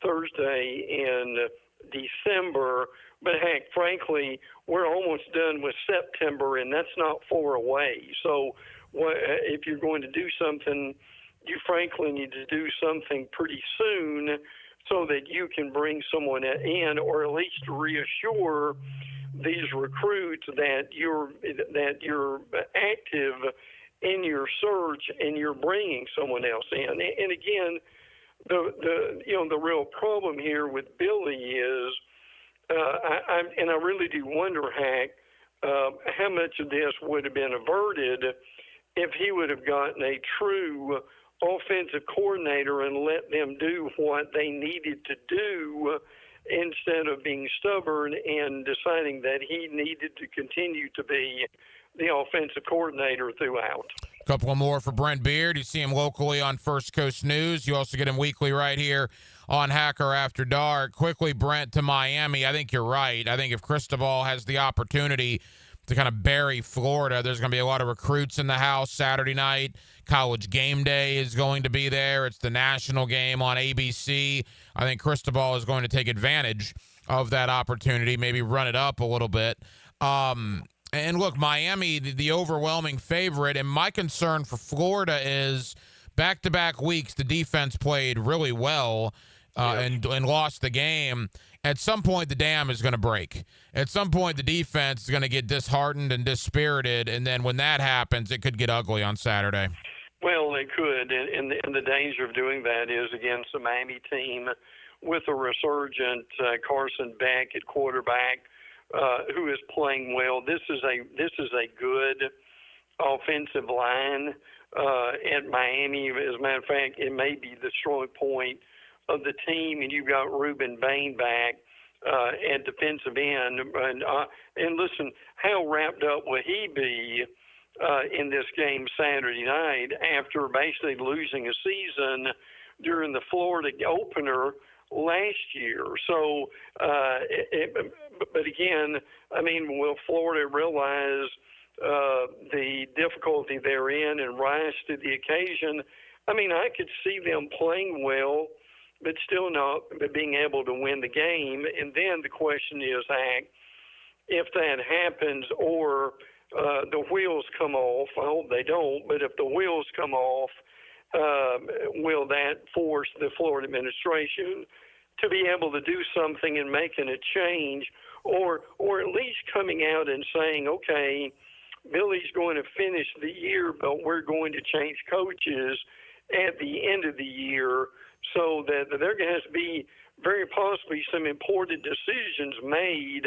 Thursday in December, but heck, frankly, we're almost done with September, and that's not far away. So if you're going to do something, you frankly need to do something pretty soon so that you can bring someone in, or at least reassure these recruits that you're active in your search and you're bringing someone else in. And again, the real problem here with Billy is, I really do wonder, Hack, how much of this would have been averted if he would have gotten a true offensive coordinator and let them do what they needed to do instead of being stubborn and deciding that he needed to continue to be the offensive coordinator throughout. A couple more for Brent Beard. You see him locally on First Coast News. You also get him weekly right here on Hacker After Dark. Quickly, Brent, to Miami. I think you're right. I think if Cristobal has the opportunity to kind of bury Florida, there's going to be a lot of recruits in the house Saturday night. College game day is going to be there. It's the national game on ABC. I think Cristobal is going to take advantage of that opportunity, maybe run it up a little bit. And look, Miami, the overwhelming favorite. And my concern for Florida is back-to-back weeks, the defense played really well and lost the game. At some point, the dam is going to break. At some point, the defense is going to get disheartened and dispirited. And then when that happens, it could get ugly on Saturday. Well, it could. And the danger of doing that is against the Miami team with a resurgent Carson Beck at quarterback, who is playing well. This is a good offensive line at Miami. As a matter of fact, it may be the strong point of the team, and you've got Ruben Bain back at defensive end. And listen, how wrapped up will he be in this game Saturday night after basically losing a season during the Florida opener last year? So, but again, I mean, will Florida realize the difficulty they're in and rise to the occasion? I mean, I could see them playing well, but still not being able to win the game. And then the question is, if that happens or the wheels come off, I hope they don't, but if the wheels come off, will that force the Florida administration to be able to do something and making a change, or at least coming out and saying, okay, Billy's going to finish the year, but we're going to change coaches at the end of the year, so that there has to be very possibly some important decisions made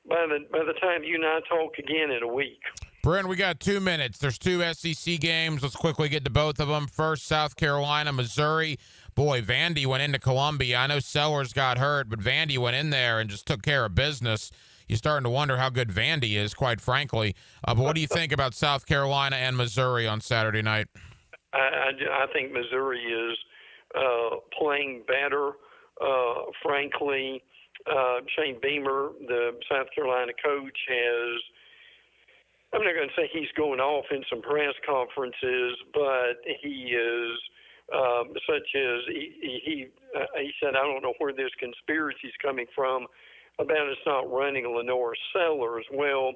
by the time you and I talk again in a week. Brent, we got 2 minutes. There's 2 SEC games. Let's quickly get to both of them. First, South Carolina, Missouri. Boy, Vandy went into Columbia. I know Sellers got hurt, but Vandy went in there and just took care of business. you're starting to wonder how good Vandy is, quite frankly. But what do you think about South Carolina and Missouri on Saturday night? I think Missouri is playing better. Frankly, Shane Beamer, the South Carolina coach, I'm not going to say he's going off in some press conferences, but he is such as he said, I don't know where this conspiracy is coming from about us not running Lenore Sellers. Well,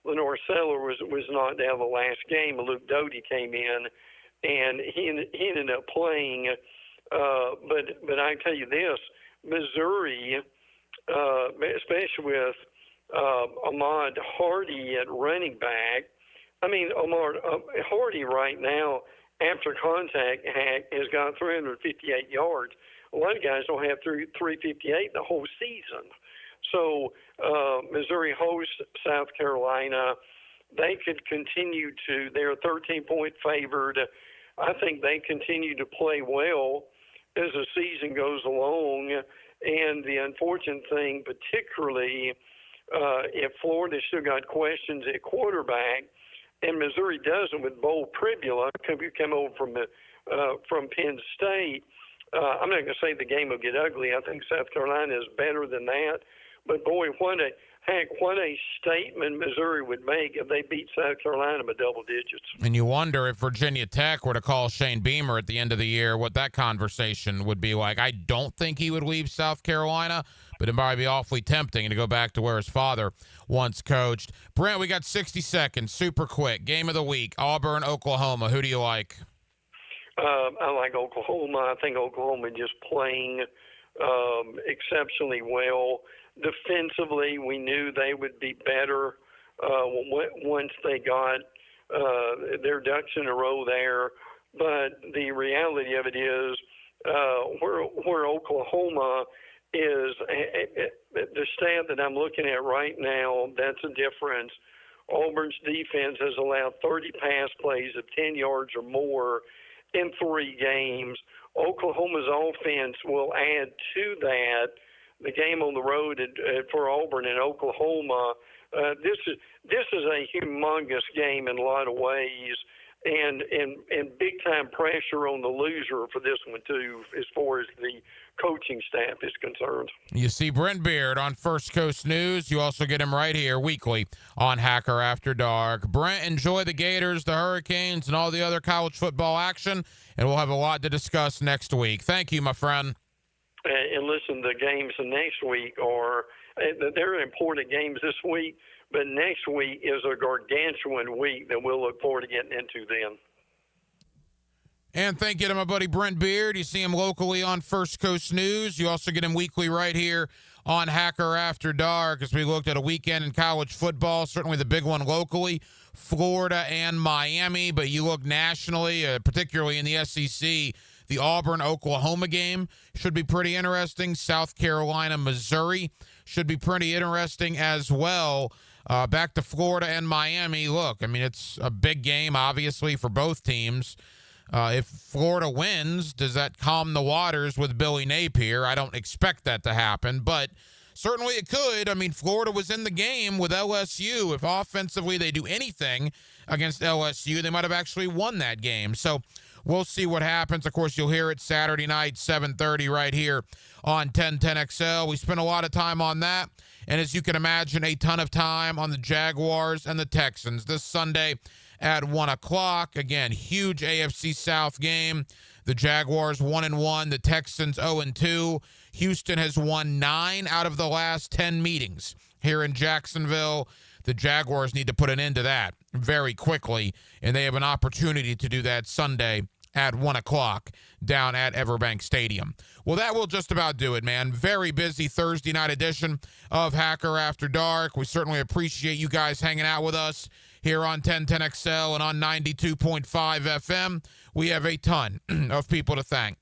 Lenore Sellers was knocked out of the last game. Luke Doty came in, and he ended up playing. But I tell you this, Missouri, especially with Ahmad Hardy at running back. I mean, Ahmad Hardy right now, after contact, has got 358 yards. A lot of guys don't have 358 the whole season. So Missouri hosts South Carolina. They could continue to, they're 13-point favored. I think they continue to play well as the season goes along. And the unfortunate thing, particularly if Florida still got questions at quarterback, and Missouri doesn't with Bo Pribula, who came over from Penn State. I'm not going to say the game will get ugly. I think South Carolina is better than that. But boy, what a statement Missouri would make if they beat South Carolina by double digits. And you wonder if Virginia Tech were to call Shane Beamer at the end of the year, what that conversation would be like. I don't think he would leave South Carolina, but it might be awfully tempting to go back to where his father once coached. Brent, we got 60 seconds, super quick. Game of the week, Auburn, Oklahoma. Who do you like? I like Oklahoma. I think Oklahoma just playing exceptionally well. Defensively, we knew they would be better once they got their ducks in a row there. But the reality of it is where Oklahoma is, the stat that I'm looking at right now, that's a difference. Auburn's defense has allowed 30 pass plays of 10 yards or more in 3 games. Oklahoma's offense will add to that. The game on the road for Auburn in Oklahoma, this is a humongous game in a lot of ways, and big time pressure on the loser for this one too, as far as the coaching staff is concerned. You see Brent Beard on First Coast News. You also get him right here weekly on Hacker After Dark. Brent, enjoy the Gators, the Hurricanes, and all the other college football action, and we'll have a lot to discuss next week. Thank you, my friend. And listen, the games next week they're important games this week, but next week is a gargantuan week that we'll look forward to getting into then. And thank you to my buddy Brent Beard. You see him locally on First Coast News. You also get him weekly right here on Hacker After Dark as we looked at a weekend in college football, certainly the big one locally, Florida and Miami. But you look nationally, particularly in the SEC, the Auburn-Oklahoma game should be pretty interesting. South Carolina-Missouri should be pretty interesting as well. Back to Florida and Miami. Look, I mean, it's a big game, obviously, for both teams. If Florida wins, does that calm the waters with Billy Napier? I don't expect that to happen, but certainly it could. I mean, Florida was in the game with LSU. If offensively they do anything against LSU, they might have actually won that game. So we'll see what happens. Of course, you'll hear it Saturday night, 7:30 right here on 1010XL. We spent a lot of time on that, and as you can imagine, a ton of time on the Jaguars and the Texans this Sunday at 1 o'clock. Again, huge AFC South game. The Jaguars 1-1, the Texans 0-2. Houston has won 9 out of the last 10 meetings here in Jacksonville. The Jaguars need to put an end to that very quickly, and they have an opportunity to do that Sunday at 1 o'clock down at Everbank Stadium. Well, that will just about do it, man. Very busy Thursday night edition of Hacker After Dark. We certainly appreciate you guys hanging out with us here on 1010XL and on 92.5 FM. We have a ton of people to thank.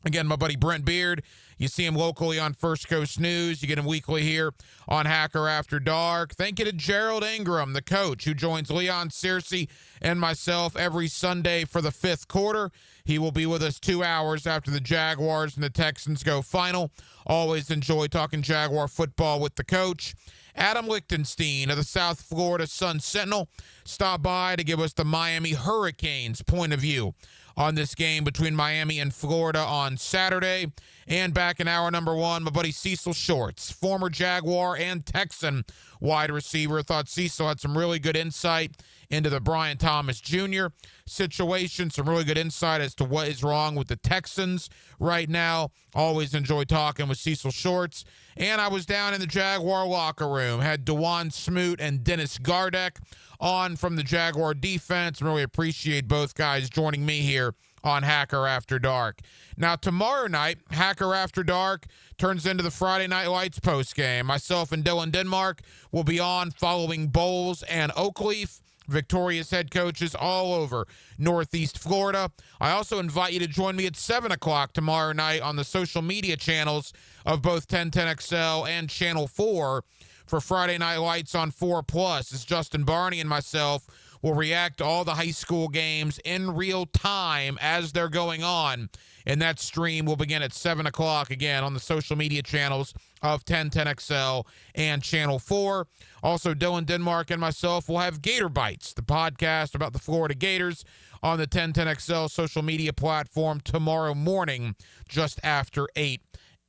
Again, my buddy Brent Beard You see him locally on First Coast News. You get him weekly here on Hacker After Dark. Thank you to Gerald Ingram, the coach, who joins Leon Searcy and myself every Sunday for the 5th quarter. He will be with us 2 hours after the Jaguars and the Texans go final. Always enjoy talking Jaguar football with the coach. Adam Lichtenstein of the South Florida Sun-Sentinel stopped by to give us the Miami Hurricanes point of view on this game between Miami and Florida on Saturday. And back in hour number 1, my buddy Cecil Shorts, former Jaguar and Texan wide receiver. Thought Cecil had some really good insight into the Brian Thomas Jr. situation, some really good insight as to what is wrong with the Texans right now. Always enjoy talking with Cecil Shorts. And I was down in the Jaguar locker room, had DeJuan Smoot and Dennis Gardeck on from the Jaguar defense. Really appreciate both guys joining me here on Hacker After Dark. Now, tomorrow night, Hacker After Dark turns into the Friday Night Lights postgame. Myself and Dylan Denmark will be on following Bowles and Oakleaf, victorious head coaches all over Northeast Florida. I also invite you to join me at 7 o'clock tomorrow night on the social media channels of both 1010XL and Channel 4 for Friday Night Lights on 4+, as Justin Barney and myself will react to all the high school games in real time as they're going on. And that stream will begin at 7 o'clock, again, on the social media channels of 1010XL and Channel 4. Also, Dylan Denmark and myself will have Gator Bites, the podcast about the Florida Gators, on the 1010XL social media platform tomorrow morning, just after 8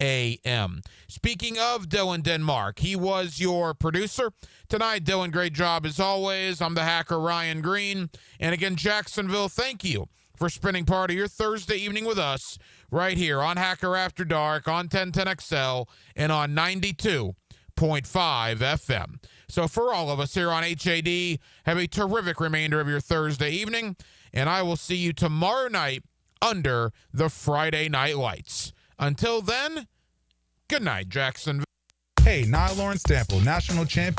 a.m. Speaking of Dylan Denmark, he was your producer tonight. Dylan, great job as always. I'm the hacker, Ryan Green. And again, Jacksonville, thank you for spending part of your Thursday evening with us right here on Hacker After Dark, on 1010XL, and on 92.5 FM. So for all of us here on HAD, have a terrific remainder of your Thursday evening, and I will see you tomorrow night under the Friday Night Lights. Until then, good night, Jacksonville. Hey, Nye Lawrence Stample, national champion.